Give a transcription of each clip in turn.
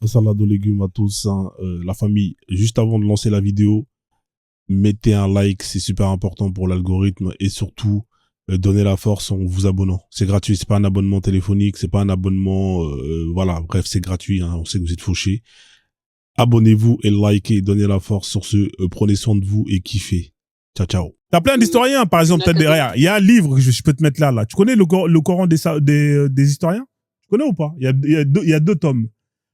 salade aux légumes à tous, hein, la famille. Juste avant de lancer la vidéo, mettez un like, c'est super important pour l'algorithme et surtout donnez la force en vous abonnant. C'est gratuit, c'est pas un abonnement téléphonique, c'est pas un abonnement, voilà, bref, c'est gratuit. Hein, on sait que vous êtes fauchés. Abonnez-vous et likez, donnez la force sur ce. Prenez soin de vous et kiffez. Ciao, ciao. T'as plein d'historiens, par exemple, t'as derrière. Il y a un livre que je peux te mettre là. Tu connais le Coran des historiens? Tu connais ou pas? Il y a deux tomes.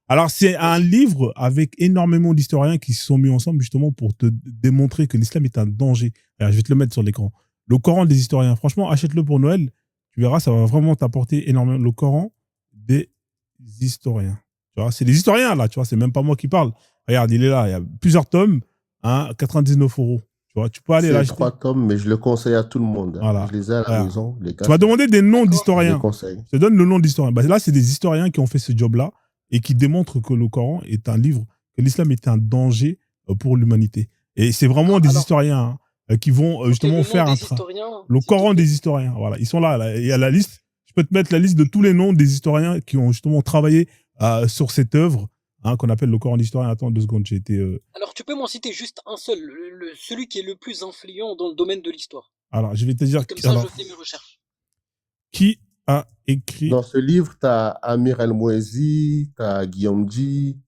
Alors, c'est un livre avec énormément d'historiens qui se sont mis ensemble justement pour te démontrer que l'islam est un danger. Alors, je vais te le mettre sur l'écran. Le Coran des historiens. Franchement, achète-le pour Noël. Tu verras, ça va vraiment t'apporter énormément. Le Coran des historiens. Tu vois, c'est des historiens là, tu vois, c'est même pas moi qui parle. Regarde, il est là, il y a plusieurs tomes, hein, 99 €. Tu vois, tu peux aller l'acheter. C'est 3 tomes, mais je le conseille à tout le monde. Voilà. Je les ai à la maison, les gars. Tu vas demander des noms d'historiens. Je les conseille. Je te donne le nom d'historien. Bah, là, c'est des historiens qui ont fait ce job-là et qui démontrent que le Coran est un livre, que l'islam est un danger pour l'humanité. Et c'est vraiment des historiens qui vont justement faire un travail. Le Coran des historiens, voilà. Ils sont là, il y a la liste. Je peux te mettre la liste de tous les noms des historiens qui ont justement travaillé sur cette œuvre qu'on appelle le Coran d'historien. Attends 2 secondes, j'ai été... Alors, tu peux m'en citer juste un seul, celui qui est le plus influent dans le domaine de l'histoire. Alors, je vais te dire... Comme ça, je fais mes recherches. Qui a écrit... Dans ce livre, tu as Amir El-Mouezi, tu as Guillaume Di.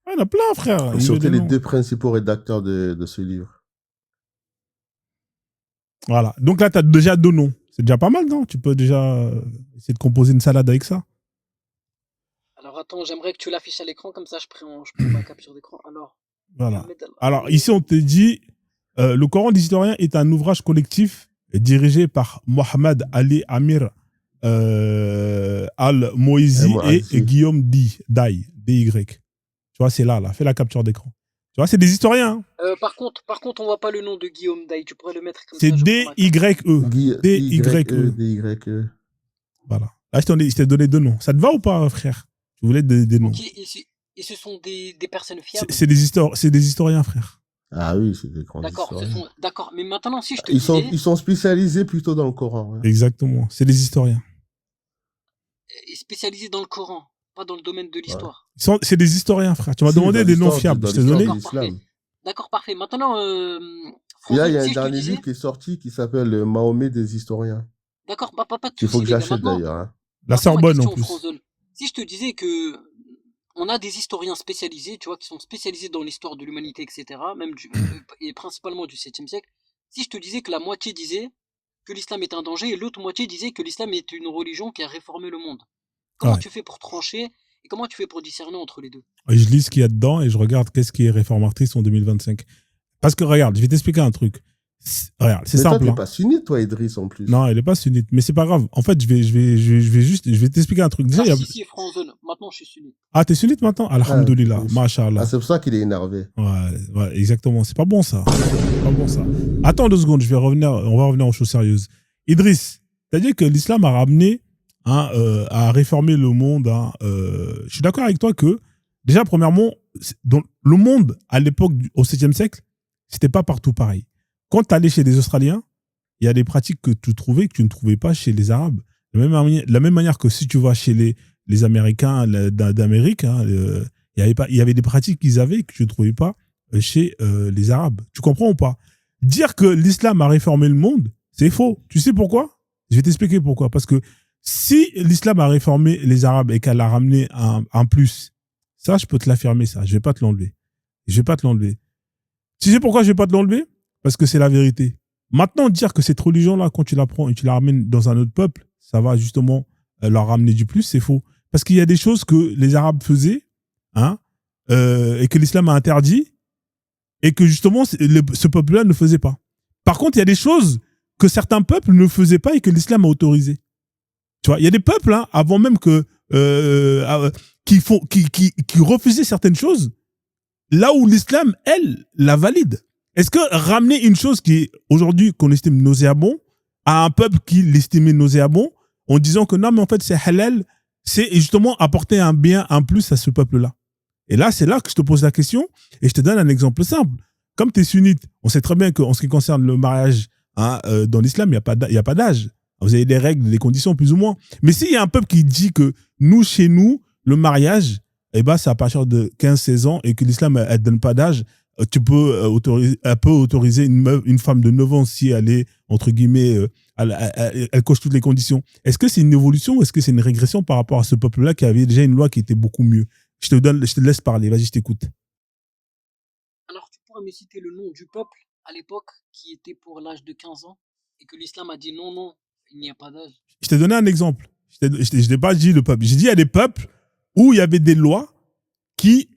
Il y en a plein, frère. Ils sont les 2 principaux rédacteurs de ce livre. Voilà. Donc là, tu as déjà 2 noms. C'est déjà pas mal, non? Tu peux déjà essayer de composer une salade avec ça. Alors attends, j'aimerais que tu l'affiches à l'écran, comme ça je prends ma capture d'écran. Alors, voilà. Alors ici, on te dit, le Coran des historiens est un ouvrage collectif dirigé par Mohamed Ali Amir Al-Moizi et Guillaume Daï, DY. Tu vois, c'est là, fais la capture d'écran. Tu vois, c'est des historiens. Hein. Par contre, on voit pas le nom de Guillaume Daï. Tu pourrais le mettre comme ça. C'est D-Y-E. D-Y-E. Voilà. Là, je t'ai donné 2 noms. Ça te va ou pas, frère? Tu voulais des noms. Et ce sont des personnes fiables. C'est des historiens, frère. Ah oui, c'est des grands historiens. D'accord, mais maintenant, si je te ils sont spécialisés plutôt dans le Coran. Ouais. Exactement, c'est des historiens. Spécialisés dans le Coran, pas dans le domaine de l'histoire. Ouais. C'est des historiens, frère. Tu m'as demandé des noms fiables. Je t'ai donné. D'accord, parfait. Maintenant, il y a un dernier livre qui est sorti qui s'appelle Le Mahomet des historiens. D'accord, pas de il faut que j'achète d'ailleurs. Hein. La Sorbonne en plus. Si je te disais que on a des historiens spécialisés, tu vois, qui sont spécialisés dans l'histoire de l'humanité, etc., même et principalement du 7e siècle, si je te disais que la moitié disait que l'islam est un danger et l'autre moitié disait que l'islam est une religion qui a réformé le monde, comment tu fais pour trancher et comment tu fais pour discerner entre les deux? Je lis ce qu'il y a dedans et je regarde qu'est-ce qui est réformatrice en 2025. Parce que regarde, je vais t'expliquer un truc. Regarde, c'est simple. Toi, t'es pas sunnite, toi, Idriss, en plus. Non, il est pas sunnite, mais c'est pas grave. En fait, je vais t'expliquer un truc. Déjà, si, Franzone. Maintenant, je suis sunnite. Ah, t'es sunnite maintenant? Alhamdoulilah, mashallah. Ah, c'est pour ça qu'il est énervé. Ouais, exactement. C'est pas bon, ça. C'est pas bon, ça. Attends 2 secondes, on va revenir aux choses sérieuses. Idriss, t'as dit que l'islam a ramené, à réformer le monde. Je suis d'accord avec toi que, déjà, premièrement, dans le monde, à l'époque, au 7e siècle, c'était pas partout pareil. Quand tu allais chez les Australiens, il y a des pratiques que tu trouvais que tu ne trouvais pas chez les Arabes. De la même manière que si tu vas chez les Américains d'Amérique, il y avait des pratiques qu'ils avaient que tu ne trouvais pas chez les Arabes. Tu comprends ou pas? Dire que l'islam a réformé le monde, c'est faux. Tu sais pourquoi? Je vais t'expliquer pourquoi. Parce que si l'islam a réformé les Arabes et qu'elle a ramené un plus, ça, je peux te l'affirmer, ça. Je vais pas te l'enlever. Tu sais pourquoi je vais pas te l'enlever? Parce que c'est la vérité. Maintenant, dire que cette religion-là, quand tu la prends et tu la ramènes dans un autre peuple, ça va justement leur ramener du plus, c'est faux. Parce qu'il y a des choses que les Arabes faisaient, et que l'islam a interdit, et que justement, ce peuple-là ne faisait pas. Par contre, il y a des choses que certains peuples ne faisaient pas et que l'islam a autorisé. Tu vois, il y a des peuples, avant même que, qui refusaient certaines choses, là où l'islam, elle, la valide. Est-ce que ramener une chose qui est aujourd'hui qu'on estime nauséabond à un peuple qui l'estimait nauséabond en disant que non, mais en fait c'est halal, c'est justement apporter un bien, un plus à ce peuple-là. Et là, c'est là que je te pose la question et je te donne un exemple simple. Comme tu es sunnite, on sait très bien qu'en ce qui concerne le mariage, dans l'islam, il n'y a pas d'âge. Vous avez des règles, des conditions plus ou moins. Mais s'il y a un peuple qui dit que nous, chez nous, le mariage, eh ben, c'est à partir de 15-16 ans et que l'islam, elle donne pas d'âge. Elle peut autoriser une femme de 9 ans si elle est, entre guillemets, elle coche toutes les conditions. Est-ce que c'est une évolution ou est-ce que c'est une régression par rapport à ce peuple-là qui avait déjà une loi qui était beaucoup mieux? Je te laisse parler. Vas-y, je t'écoute. Alors, tu pourrais me citer le nom du peuple à l'époque qui était pour l'âge de 15 ans et que l'islam a dit non, non, il n'y a pas d'âge. Je t'ai donné un exemple. Je t'ai pas dit le peuple. J'ai dit il y a des peuples où il y avait des lois qui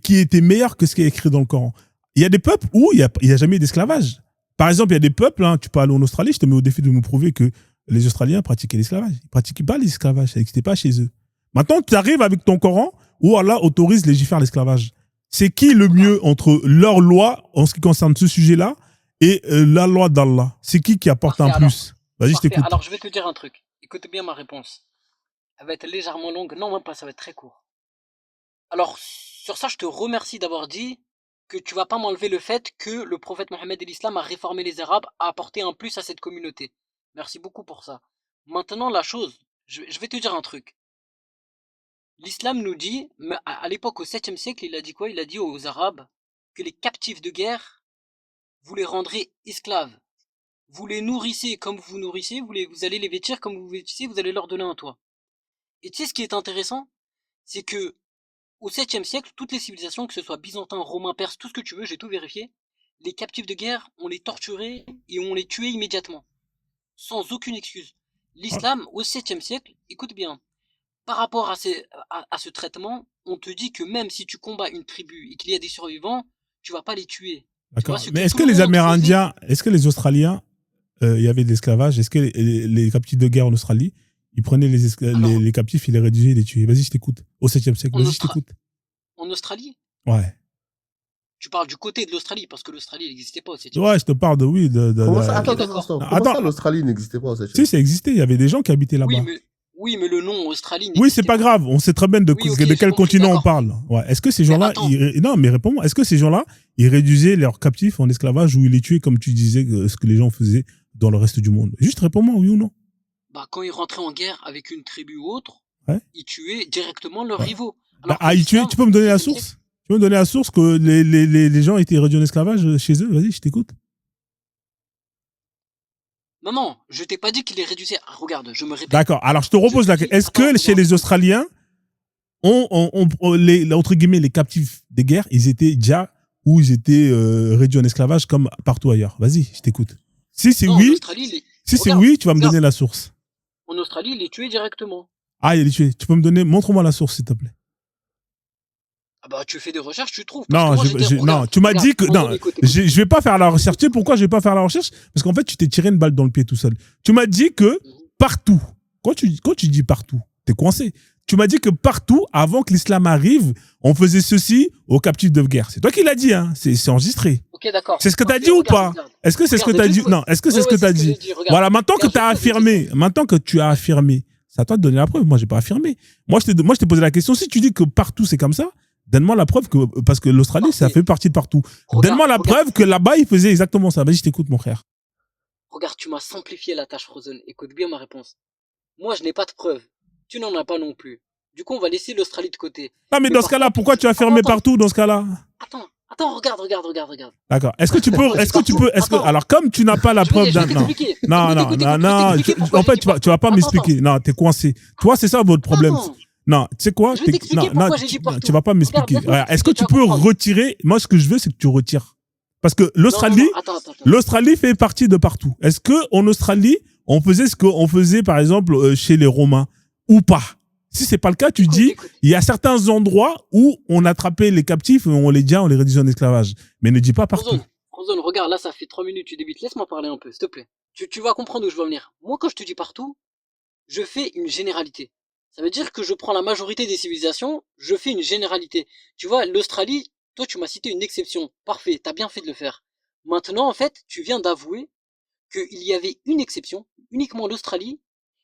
étaient meilleures que ce qui est écrit dans le Coran. Il y a des peuples où il y a jamais eu d'esclavage. Par exemple, il y a des peuples, hein, tu peux aller en Australie, je te mets au défi de me prouver que les Australiens pratiquaient l'esclavage. Ils pratiquaient pas l'esclavage, ça n'existait pas chez eux. Maintenant, tu arrives avec ton Coran où Allah autorise légifère l'esclavage. C'est qui le mieux entre leur loi en ce qui concerne ce sujet-là et la loi d'Allah? C'est qui apporte un plus? Vas-y, je t'écoute. Alors, je vais te dire un truc. Écoute bien ma réponse. Elle va être légèrement longue. Non, même pas, ça va être très court. Alors, sur ça, je te remercie d'avoir dit que tu vas pas m'enlever le fait que le prophète Mohammed et l'islam a réformé les Arabes, a apporté un plus à cette communauté. Merci beaucoup pour ça. Maintenant, la chose, je vais te dire un truc. L'islam nous dit, à l'époque au 7e siècle, il a dit quoi? Il a dit aux Arabes que les captifs de guerre, vous les rendrez esclaves. Vous les nourrissez comme vous nourrissez, vous allez les vêtir comme vous vêtissez, vous allez leur donner un toit. Et tu sais ce qui est intéressant? C'est que au 7e siècle, toutes les civilisations, que ce soit byzantin, romain, perse, tout ce que tu veux, j'ai tout vérifié, les captifs de guerre, on les torturait et on les tuait immédiatement. Sans aucune excuse. L'islam, au 7e siècle, écoute bien, par rapport à ce traitement, on te dit que même si tu combats une tribu et qu'il y a des survivants, tu vas pas les tuer. D'accord. Mais est-ce que les Amérindiens, est-ce que les Australiens, il y avait de l'esclavage? Est-ce que les captifs de guerre en Australie, ils prenaient les captifs, ils les réduisaient, ils les tuaient? Vas-y, je t'écoute. Au 7e siècle, vas-y, je t'écoute. En Australie? Ouais. Tu parles du côté de l'Australie, parce que l'Australie n'existait pas au 7e siècle. Ouais, je te parle de oui. Comment ça, attends, l'Australie n'existait pas au 7e siècle? Si, ça existait. Il y avait des gens qui habitaient là-bas. Oui, mais le nom Australie n'existait pas. Oui, c'est pas grave. On sait très bien de quel continent on parle. Ouais. Est-ce que ces gens-là, non, mais réponds-moi. Est-ce que ces gens-là, ils réduisaient leurs captifs en esclavage ou ils les tuaient comme tu disais ce que les gens faisaient dans le reste du monde? Juste réponds-moi, oui ou non? Bah, quand ils rentraient en guerre avec une tribu ou autre, ouais, ils tuaient directement leurs rivaux. Ils tuaient, tu peux me donner la source? Tu peux me donner la source que les gens étaient réduits en esclavage chez eux? Vas-y, je t'écoute. Non, je t'ai pas dit qu'il les réduisait. Regarde, je me répète. D'accord. Alors, je te repose la question. Est-ce que chez les Australiens, entre guillemets, les captifs des guerres, ils étaient déjà ou ils étaient réduits en esclavage comme partout ailleurs? Vas-y, je t'écoute. Si c'est oui, oui, tu vas me donner la source. En Australie, ils les tuaient directement. Ah, ils les tuaient. Tu peux me donner, montre-moi la source, s'il te plaît. Ah bah, tu fais des recherches, tu trouves. Non, tu m'as dit que, non, je vais pas faire la recherche. Tu sais pourquoi je vais pas faire la recherche? Parce qu'en fait, tu t'es tiré une balle dans le pied tout seul. Tu m'as dit que partout, quand tu dis partout, t'es coincé. Tu m'as dit que partout, avant que l'islam arrive, on faisait ceci aux captifs de guerre. C'est toi qui l'as dit, hein. C'est enregistré. Ok, d'accord. C'est ce que t'as dit ou pas? Est-ce que c'est ce que t'as dit? Non, est-ce que c'est ce que t'as dit? Voilà, maintenant que t'as affirmé, maintenant que tu as affirmé, c'est à toi de donner la preuve. Moi, j'ai pas affirmé. Moi, je t'ai posé la question. Si tu dis que partout c'est comme ça, donne-moi la preuve que, parce que l'Australie, ça fait partie de partout. Donne-moi la preuve que là-bas, ils faisaient exactement ça. Vas-y, je t'écoute, mon frère. Regarde, tu m'as simplifié la tâche, Frozen. Écoute bien ma réponse. Moi, je n'ai pas de preuve. Tu n'en as pas non plus. Du coup, on va laisser l'Australie de côté. Non, mais dans ce cas-là, pourquoi tu as affirmé partout dans ce cas-là? Attends, regarde. D'accord. Alors, comme tu n'as pas la preuve d'un, non. En fait, tu vas pas m'expliquer. Non, t'es coincé. Toi, c'est ça votre problème. Non, tu sais quoi? Tu vas pas m'expliquer. Est-ce que tu peux retirer? Moi, ce que je veux, c'est que tu retires. Parce que l'Australie fait partie de partout. Est-ce que en Australie, on faisait ce qu'on faisait, par exemple, chez les Romains ou pas? Si c'est pas le cas, tu dis, il y a certains endroits où on attrapait les captifs et on les réduisait en esclavage. Mais ne dis pas partout. Frozen, regarde, là, ça fait 3 minutes, tu débites. Laisse-moi parler un peu, s'il te plaît. Tu vas comprendre où je veux en venir. Moi, quand je te dis partout, je fais une généralité. Ça veut dire que je prends la majorité des civilisations, je fais une généralité. Tu vois, l'Australie, toi, tu m'as cité une exception. Parfait, t'as bien fait de le faire. Maintenant, en fait, tu viens d'avouer qu'il y avait une exception, uniquement l'Australie,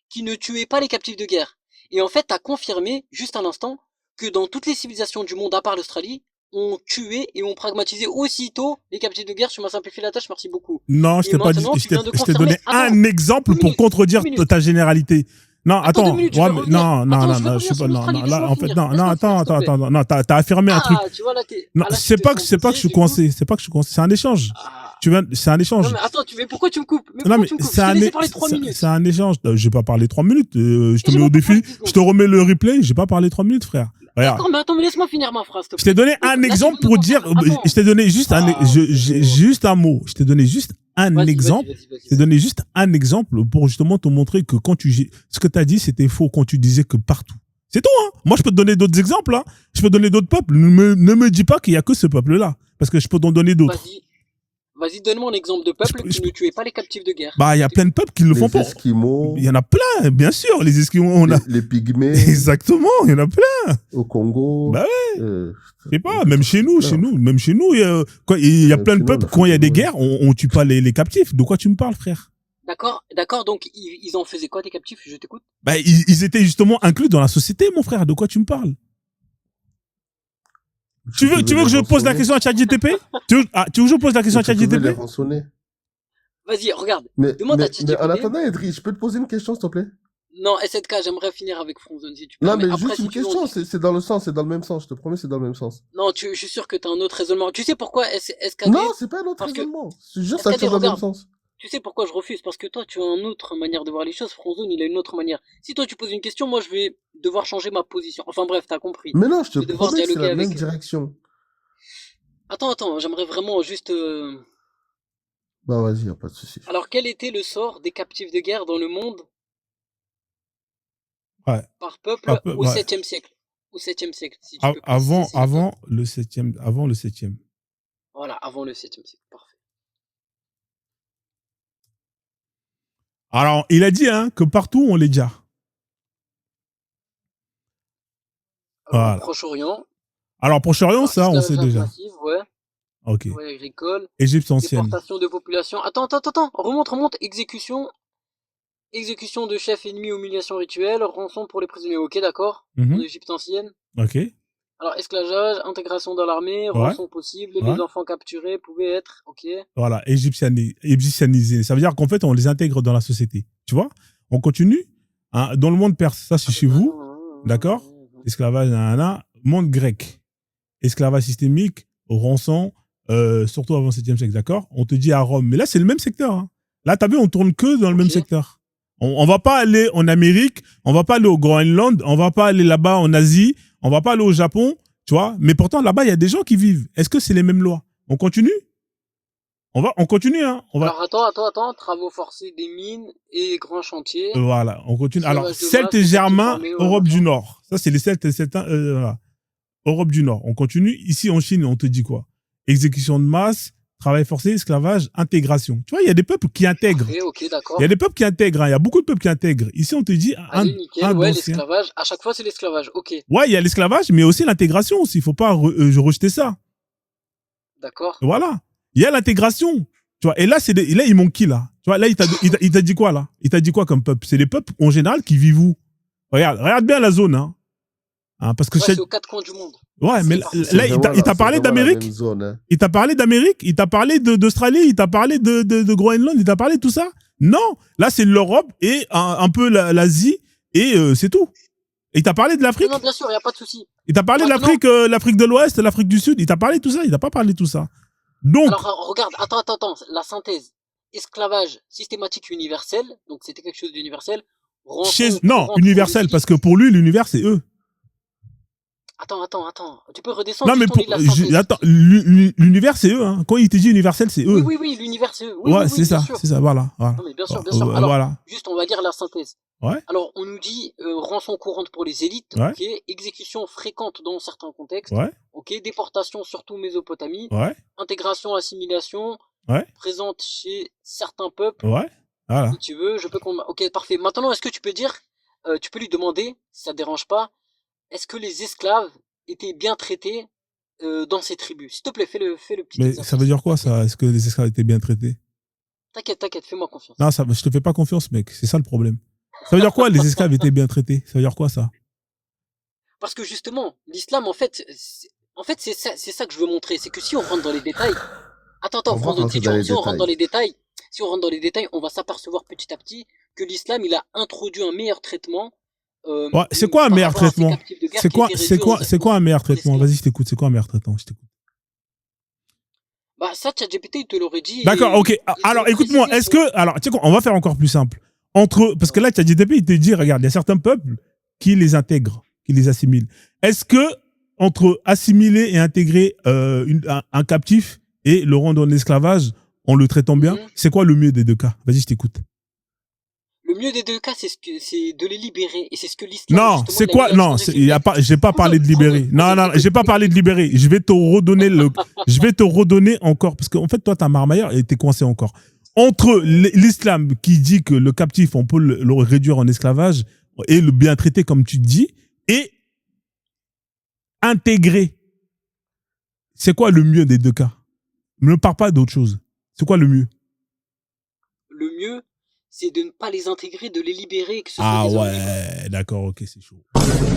qui ne tuait pas les captifs de guerre. Et en fait, t'as confirmé, juste un instant, que dans toutes les civilisations du monde, à part l'Australie, on tuait et on pragmatisait aussitôt les captifs de guerre. Tu m'as simplifié la tâche, merci beaucoup. Non, je t'ai pas dit, je t'ai donné un exemple pour contredire ta généralité. Non, Attends 2 attends. minutes, je Ouais, vais mais revenir. non, non, Attends, non, je vais non, je revenir suis sur pas, non, l'Australie, non, là, laisse-moi en fait, finir. non, non, Laisse-moi attends, finir, s'il te attends, plaît. attends, non, t'as affirmé un truc. Tu vois, là, Non, là, tu te sens c'est pas que je visé, suis du coup. coincé, c'est pas que je suis coincé, c'est un échange. Ah. C'est un Non, échange. mais attends, pourquoi tu me coupes? Mais Non, pourquoi mais tu me coupes? Je t'ai laissé parler 3 c'est minutes. un échange. Je vais pas parler 3 minutes. Je te Et j'ai mets au même pas parlé défi. 10 Je secondes. te remets le replay. J'ai pas parlé 3 minutes, frère. Regarde. D'accord, mais attends, mais laisse-moi finir ma phrase, s'il te Je t'ai plaît. donné Donc, un là, tu exemple veux me pour dire, confirmer. Attends. je t'ai donné juste Ah, juste un mot. Je t'ai donné juste un vas-y, exemple. vas-y. Je t'ai donné juste un exemple pour justement te montrer que ce que t'as dit, c'était faux quand tu disais que partout. C'est tout, hein. Moi, je peux te donner d'autres exemples, hein. Je peux te donner d'autres peuples. Ne me dis pas qu'il y a que ce peuple-là. Parce que je peux t'en donner d'autres. Vas-y, donne-moi un exemple de peuple qui ne tuait pas les captifs de guerre. Bah, il y a plein de peuples qui le font Les pas. Esquimaux, Il y en a plein, bien sûr. Les Esquimaux, on a. les Pygmées Exactement, il y en a plein. au Congo. Bah Je sais pas, même chez nous, il y a Même plein de chez nous, peuples, on a quand il y a fait des des guerres, on tue pas les captifs. De quoi tu me parles, frère? D'accord, donc ils en faisaient quoi des captifs? Je t'écoute. Bah, ils étaient justement inclus dans la société, mon frère. De quoi tu me parles? Tu veux que je pose la question à ChatGPT? Tu veux que je pose la question à Tu pouvais les ChatGPT? rançonner. Vas-y, regarde. Mais Demande à en ChatGPT. attendant, Edry, je peux te poser une question, s'il te plaît? Non, SZK, j'aimerais finir avec Frozone si tu Non, permets. mais Après, juste si une tu veux, question, c'est dans le sens, c'est dans le même sens, je te promets, c'est dans le même sens. Non, je suis sûr que t'as un autre raisonnement. Tu sais pourquoi SKD? Non, c'est pas un autre Parce que raisonnement. C'est juste ça SKD, tire dans le même regarde. sens. Tu sais pourquoi je refuse? Parce que toi, tu as une autre manière de voir les choses. Frozone, il a une autre manière. Si toi, tu poses une question, moi, je vais devoir changer ma position. Enfin bref, t'as compris. Mais non, je te Je vais devoir promets que c'est dialoguer la même avec... direction. Attends, j'aimerais vraiment juste... Bah vas-y, y a pas de souci. Alors, quel était le sort des captifs de guerre dans le monde Ouais. par peuple au ouais. 7e siècle? Au 7e siècle, si tu peux préciser, s'il te plaît. Avant le 7e. Voilà, avant le 7e siècle. Parfait. Alors, il a dit, hein, que partout, on les déjà. Voilà. Proche-Orient. Alors, Proche-Orient, ça, on sait déjà. Massif, ouais. Ok. Ouais, agricole. Égypte ancienne. Déportation de population. Attends. Remonte. Exécution de chefs ennemis, humiliation rituelle, rançon pour les prisonniers. Ok, d'accord. En Égypte ancienne. Ok. Alors, esclavage, intégration dans l'armée, rançon possible, les enfants capturés pouvaient être, ok. Voilà, égyptianisé. Ça veut dire qu'en fait, on les intègre dans la société. Tu vois? On continue. Hein, dans le monde perse, ça c'est chez vous. D'accord? Esclavage, monde grec. Esclavage systémique, rançon, surtout avant le 7e siècle, d'accord? On te dit à Rome. Mais là, c'est le même secteur. Hein. Là, t'as vu, on tourne que dans le même secteur. On va pas aller en Amérique, on va pas aller au Groenland, on va pas aller là-bas en Asie, on va pas aller au Japon, tu vois. Mais pourtant, là-bas, il y a des gens qui vivent. Est-ce que c'est les mêmes lois? On continue? On continue, hein. Alors, attends. Travaux forcés des mines et grands chantiers. Voilà, on continue. Alors, Celtes et Germains, Europe du Nord. Ça, c'est les Celtes et Celtes, voilà. Europe du Nord. On continue. Ici, en Chine, on te dit quoi? Exécution de masse, travail forcé, esclavage, intégration. Tu vois, il y a des peuples qui intègrent. Ok, d'accord. Il y a des peuples qui intègrent. Il y a beaucoup de peuples qui intègrent. Ici, on te dit l'esclavage. À chaque fois, c'est l'esclavage. Ok. Ouais, il y a l'esclavage, mais aussi l'intégration aussi. Il faut pas rejeter ça. D'accord. Voilà. Il y a l'intégration. Tu vois. Et là, là, il manque qui, là? Tu vois, là, il t'a dit quoi, là? Il t'a dit quoi comme peuple? C'est les peuples, en général, qui vivent où? Regarde bien la zone, hein. Parce que c'est aux quatre coins du monde. Ouais, mais là, il t'a parlé d'Amérique. Hein. Il t'a parlé d'Amérique. Il t'a parlé d'Australie. Il t'a parlé de Groenland. Il t'a parlé de tout ça. Non. Là, c'est l'Europe et un peu l'Asie et c'est tout. Et il t'a parlé de l'Afrique. Non, bien sûr, il n'y a pas de souci. Il t'a parlé de l'Afrique, l'Afrique de l'Ouest, l'Afrique du Sud. Il t'a parlé de tout ça. Il t'a pas parlé de tout ça. Donc. Alors, regarde, attends. La synthèse. Esclavage systématique universel. Donc, c'était quelque chose d'universel. Non, universel, parce que pour lui, l'univers, c'est eux. Attends. Tu peux redescendre. Non, mais l'univers, c'est eux. Hein. Quand il te dit universel, c'est eux. Oui, l'univers, c'est eux. Ouais, c'est ça, voilà. Non, mais bien sûr. Alors, voilà. juste, on va dire la synthèse. Ouais. Alors, on nous dit rançon courante pour les élites, ouais. Ok, exécution fréquente dans certains contextes, ouais. Ok, déportation surtout Mésopotamie, ouais. Intégration, assimilation, ouais. Présente chez certains peuples. Ouais. Voilà. Si tu veux, ok, parfait. Maintenant, est-ce que tu peux dire, tu peux lui demander, si ça te dérange pas, est-ce que les esclaves étaient bien traités dans ces tribus? S'il te plaît, fais le petit Mais exercice. ça veut dire quoi, ça? Est-ce que les esclaves étaient bien traités? T'inquiète, fais-moi confiance. Non, je te fais pas confiance, mec. C'est ça le problème. Ça veut dire quoi, les esclaves étaient bien traités? Ça veut dire quoi, ça? Parce que justement, l'islam, en fait, c'est ça que je veux montrer. C'est que si on rentre dans les détails... Attends, si on rentre dans les détails, on va s'apercevoir petit à petit que l'islam, il a introduit un meilleur traitement Ouais, c'est quoi un par meilleur rapport à ces traitement? captifs de guerre qui étaient réduits C'est quoi un meilleur en traitement? esclaves. Vas-y, je t'écoute. C'est quoi un meilleur traitement? Je t'écoute. Bah, ça, ChatGPT, il te l'aurait dit D'accord, et ok. il te Alors, le écoute-moi. précisait, Est-ce tu vois. que, alors, tu sais quoi, on va faire encore plus simple. Parce que là, ChatGPT, il te dit, regarde, il y a certains peuples qui les intègrent, qui les assimilent. Est-ce que, entre assimiler et intégrer un captif et le rendre en esclavage en le traitant bien, Mhm. c'est quoi le mieux des deux cas? Vas-y, je t'écoute. Le mieux des deux cas, c'est de les libérer. Et c'est ce que l'islam, Non, justement, c'est il a mis quoi? l'accent Non, dessus. il y a pas. J'ai pas parlé Franzone, de libérer. Non, non, j'ai écoute, pas parlé de écoute. libérer. Je vais te redonner Je vais te redonner encore parce qu'en fait, toi, t'as marmailleur et t'es coincé encore. Entre l'islam qui dit que le captif, on peut le réduire en esclavage et le bien traiter comme tu dis, et intégrer. C'est quoi le mieux des deux cas? Ne parle pas d'autre chose. C'est quoi le mieux? Le mieux, c'est de ne pas les intégrer, de les libérer et que ce soit Ah des hommes libres. ouais, d'accord, ok, c'est chaud.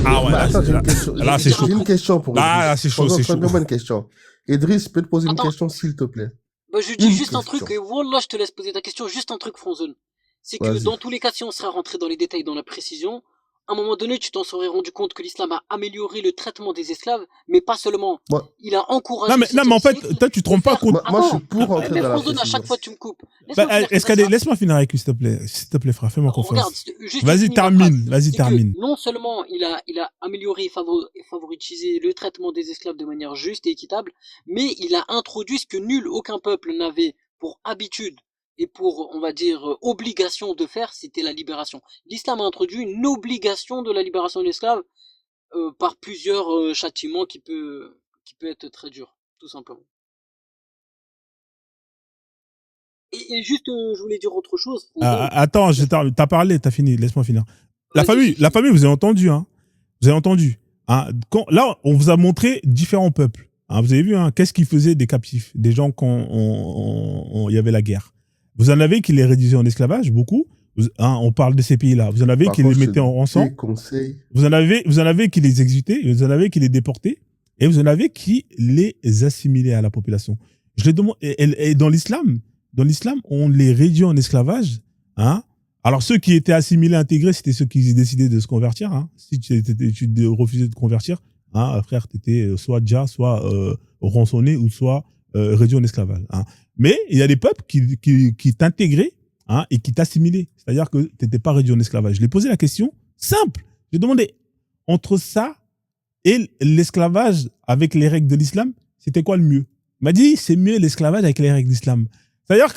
Ah ouais, Bah, attends, j'ai là, une question. là, Je c'est vais te dire chaud. un J'ai une truc. question pour Là, Idriss. c'est chaud, c'est chaud. Donne-moi une question. Idriss, je peux te poser une Attends, question, s'il te plaît? bah, je dis Une juste un truc question. et Wallah, je te laisse poser ta question. Juste un truc, Franzone. C'est que Vas-y. dans tous les cas, si on serait rentré dans les détails, dans la précision, à un moment donné, tu t'en serais rendu compte que l'islam a amélioré le traitement des esclaves, mais pas seulement. Moi, Il a Non, encouragé au non, mais 7e en fait, siècle toi, tu te de rends pas faire. compte. moi, je suis Attends, pour rentrer mais dans la Franzone, à chaque précision. fois, tu me coupes. Bah, Laisse-moi finir. laisse-moi finir avec lui, s'il te plaît, frère, fais-moi Regarde, confiance. juste je Vas-y, finis ma phrase. termine, vas-y, C'est que termine. non seulement il a amélioré et favorisé le traitement des esclaves de manière juste et équitable, mais il a introduit ce que nul, aucun peuple n'avait pour habitude et pour, on va dire, obligation de faire, c'était la libération. L'islam a introduit une obligation de la libération de l'esclave par plusieurs châtiments qui peut être très dur, tout simplement. Et juste, je voulais dire autre chose, Fonzone. Attends, t'as parlé, t'as fini, laisse-moi finir. Vas-y, j'ai La fini. famille, vous avez entendu, hein. Vous avez entendu. Hein. Là, on vous a montré différents peuples. Hein. Vous avez vu, hein, qu'est-ce qu'ils faisaient des captifs, des gens quand il y avait la guerre. Vous en avez qui les réduisaient en esclavage, beaucoup. Hein, on parle de ces pays-là. Vous en avez Par qui les contre, je mettaient en te rançon. déconseille. Vous en avez qui les exécutaient, vous en avez qui les déportaient, et vous en avez qui les assimilaient à la population. Je les demande, et dans l'islam, on les réduit en esclavage, hein. Alors, ceux qui étaient assimilés, intégrés, c'était ceux qui décidaient de se convertir, hein. Si tu refusais de convertir, hein, frère, t'étais soit déjà, soit, rançonné, ou soit, réduit en esclavage, hein. Mais il y a des peuples qui t'intégraient, hein, et qui t'assimilaient. C'est-à-dire que t'étais pas réduit en esclavage. Je lui ai posé la question simple. J'ai demandé, entre ça et l'esclavage avec les règles de l'islam, c'était quoi le mieux? Il m'a dit, c'est mieux l'esclavage avec les règles de l'islam. C'est-à-dire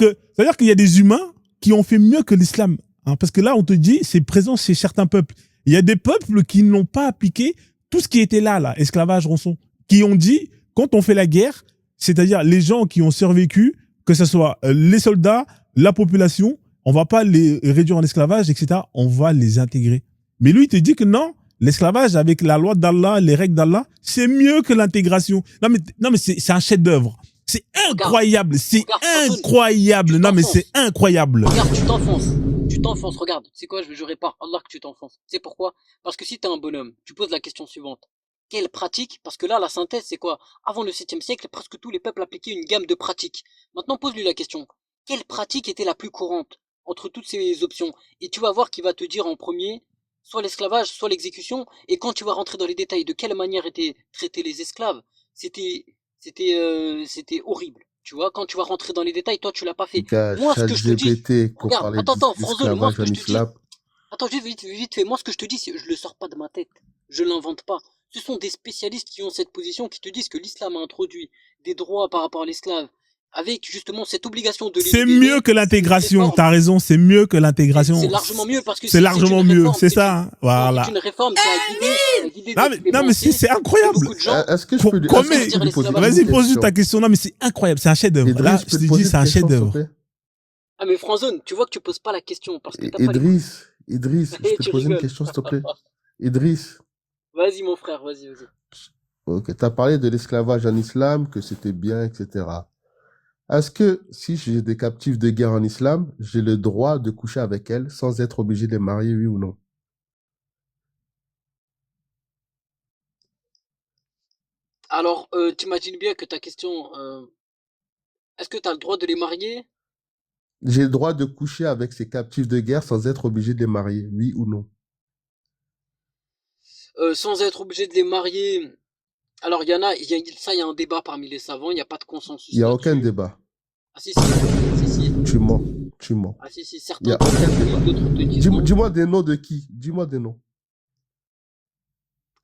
qu'il y a des humains qui ont fait mieux que l'islam. Hein, parce que là, on te dit, c'est présent chez certains peuples. Il y a des peuples qui n'ont pas appliqué tout ce qui était là, esclavage, rançon, qui ont dit, quand on fait la guerre, c'est-à-dire les gens qui ont survécu, que ce soit les soldats, la population, on va pas les réduire en esclavage, etc. On va les intégrer. Mais lui, il te dit que non, l'esclavage avec la loi d'Allah, les règles d'Allah, c'est mieux que l'intégration. Non, mais c'est un chef-d'œuvre. C'est incroyable, c'est Regarde, incroyable. Non, mais c'est incroyable. Regarde, tu t'enfonces. Tu t'enfonces, regarde. C'est quoi, je jurerai par Allah que tu t'enfonces. C'est pourquoi? Parce que si t'es un bonhomme, tu poses la question suivante. Quelle pratique? Parce que là, la synthèse, c'est quoi? Avant le 7e siècle, presque tous les peuples appliquaient une gamme de pratiques. Maintenant, pose-lui la question. Quelle pratique était la plus courante entre toutes ces options? Et tu vas voir qu'il va te dire en premier, soit l'esclavage, soit l'exécution. Et quand tu vas rentrer dans les détails de quelle manière étaient traités les esclaves, c'était horrible. Tu vois, quand tu vas rentrer dans les détails, toi, tu l'as pas fait. Gars, Moi, ce que je te dis, ChatGPT, qu'on regarde, parlait attends, Franzone, moi, ce d'esclavage que en je te dis, islam. attends, juste vite fait, moi, ce que je te dis, je le sors pas de ma tête. Je l'invente pas. Ce sont des spécialistes qui ont cette position, qui te disent que l'islam a introduit des droits par rapport à l'esclave, avec justement cette obligation de les C'est libérer. mieux que l'intégration, t'as raison, c'est mieux que l'intégration. C'est largement mieux parce que c'est largement mieux, c'est ça, hein. Voilà. C'est une réforme qui a guidé depuis les Non, mais pensées c'est de incroyable. beaucoup de gens. Est-ce que je peux lui poser une Vas-y, pose juste question? ta question. Non, mais c'est incroyable, c'est un chef-d'œuvre. Là, je te dis, c'est un chef-d'œuvre. Ah, mais Franzone, tu vois que tu poses pas la question parce que t'as pas les Idriss, je peux te tu poser une rigoles. question, s'il te plaît? Idriss. Vas-y, mon frère, vas-y. Ok, t'as parlé de l'esclavage en islam, que c'était bien, etc. Est-ce que si j'ai des captifs de guerre en islam, j'ai le droit de coucher avec elles sans être obligé de les marier, oui ou non? Alors, t'imagines bien que ta question, est-ce que t'as le droit de les marier? J'ai le droit de coucher avec ces captifs de guerre sans être obligé de les marier, oui ou non? Sans être obligé de les marier. Alors, il y a un débat parmi les savants, il n'y a pas de Il consensus n'y a aucun là-dessus. débat. Ah si, si. Tu mens. Tu mens. Ah si, Il n'y certains a te aucun disent oui, débat. d'autres te disent non. Dis-moi des noms de qui? Dis-moi des noms.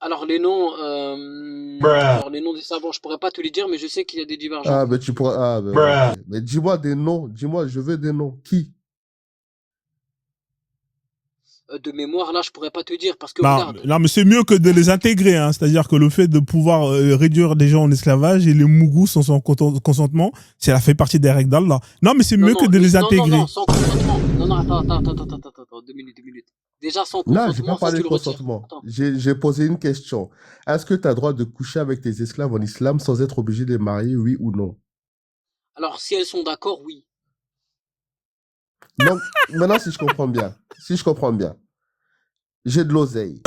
Alors les noms, alors les noms des savants, je pourrais pas te les dire, mais je sais qu'il y a des divergences Ah, ben là-dessus. tu pourras. Ah, ben, ok. Mais dis-moi des noms. Dis-moi, je veux des noms. Qui? De mémoire, là, je pourrais pas te dire, parce que Non, regarde, non, mais c'est mieux que de les intégrer, hein. C'est-à-dire que le fait de pouvoir réduire des gens en esclavage et les mougous sans son consentement, ça fait partie des règles d'Allah. Non, mais c'est mieux que de les intégrer. non, sans consentement. Non, attends, 2 minutes. Déjà, sans Non, j'ai consentement, pas ça, parlé tu de le retires. consentement. Attends. J'ai posé une question. Est-ce que tu as le droit de coucher avec tes esclaves en islam sans être obligé de les marier, oui ou non? Alors, si elles sont d'accord, oui. Donc, maintenant, si je comprends bien, j'ai de l'oseille.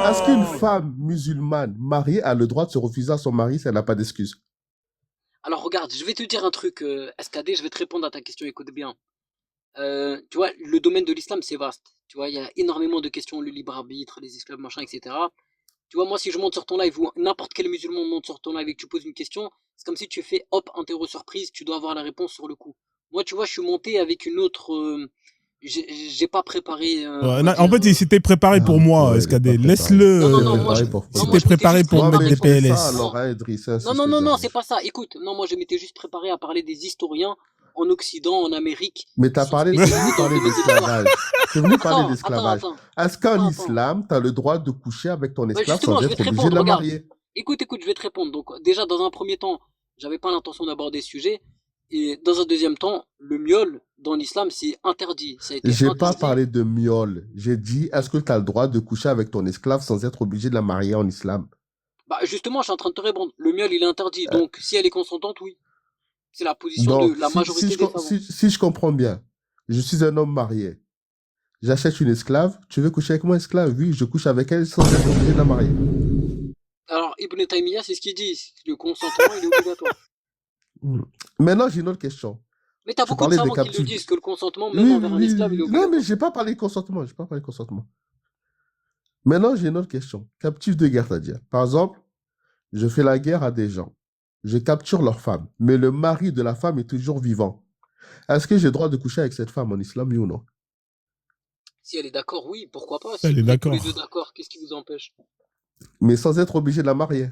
Est-ce qu'une femme musulmane mariée a le droit de se refuser à son mari si elle n'a pas d'excuse? Alors, regarde, je vais te dire un truc, SKD, je vais te répondre à ta question, écoute bien. Tu vois, le domaine de l'islam, c'est vaste. Tu vois, il y a énormément de questions, le libre arbitre, les esclaves, machin, etc. Tu vois, moi, si je monte sur ton live ou n'importe quel musulman monte sur ton live et que tu poses une question, c'est comme si tu fais hop, interro surprise, tu dois avoir la réponse sur le coup. Moi, tu vois, je suis monté avec une autre. J'ai pas préparé. En fait, il s'était préparé pour moi, ouais, SKD. il est pas Laisse-le. Non, moi, je C'était préparé m'étais juste pour Ouais, mettre mais des c'est PLS. ça, alors, hein, Idriss, hein, c'est ce que Non, j'ai c'est pas ça. Écoute, non, moi, je m'étais juste préparé à parler des historiens en Occident, en Amérique, Mais qui t'as sont parlé, spécialisés dans le domaine de l'histoire. d'esclavage. T'es venu parler Attends, d'esclavage. attends. Est-ce qu'en Attends. islam, t'as le droit de coucher avec ton Bah, esclave justement, sans je vais être te obligé de répondre, la regarde. marier? Écoute, je vais te répondre. Donc, déjà, dans un premier temps, j'avais pas l'intention d'aborder ce sujet. Et dans un deuxième temps, le miol, dans l'islam, c'est interdit. Ça a été J'ai pas interdit. parlé de miol. J'ai dit, est-ce que t'as le droit de coucher avec ton esclave sans être obligé de la marier en islam? Bah, justement, je suis en train de te répondre. Le miol, il est interdit. Donc, si elle est consentante, oui. C'est la position de Donc, la majorité des savants. si je comprends bien, je suis un homme marié. J'achète une esclave. Tu veux coucher avec mon esclave? Oui, je couche avec elle sans être obligé de la marier. Alors, Ibn Taymiyyah, c'est ce qu'il dit. Le consentement, il est obligatoire. Maintenant, j'ai une autre question. Mais t'as Tu beaucoup de parlais des savants qui le captifs. disent, que le consentement, même envers un esclave, il est Non, obligatoire. mais j'ai pas parlé de consentement. J'ai pas parlé de consentement. Maintenant, j'ai une autre question. Captif de guerre, c'est-à-dire. Par exemple, je fais la guerre à des gens. Je capture leur femme. Mais le mari de la femme est toujours vivant. Est-ce que j'ai le droit de coucher avec cette femme en islam, oui ou non? Si elle est d'accord, oui, pourquoi pas. Elle Si est vous êtes tous d'accord. les deux d'accord, qu'est-ce qui vous empêche? Mais sans être obligé de la marier.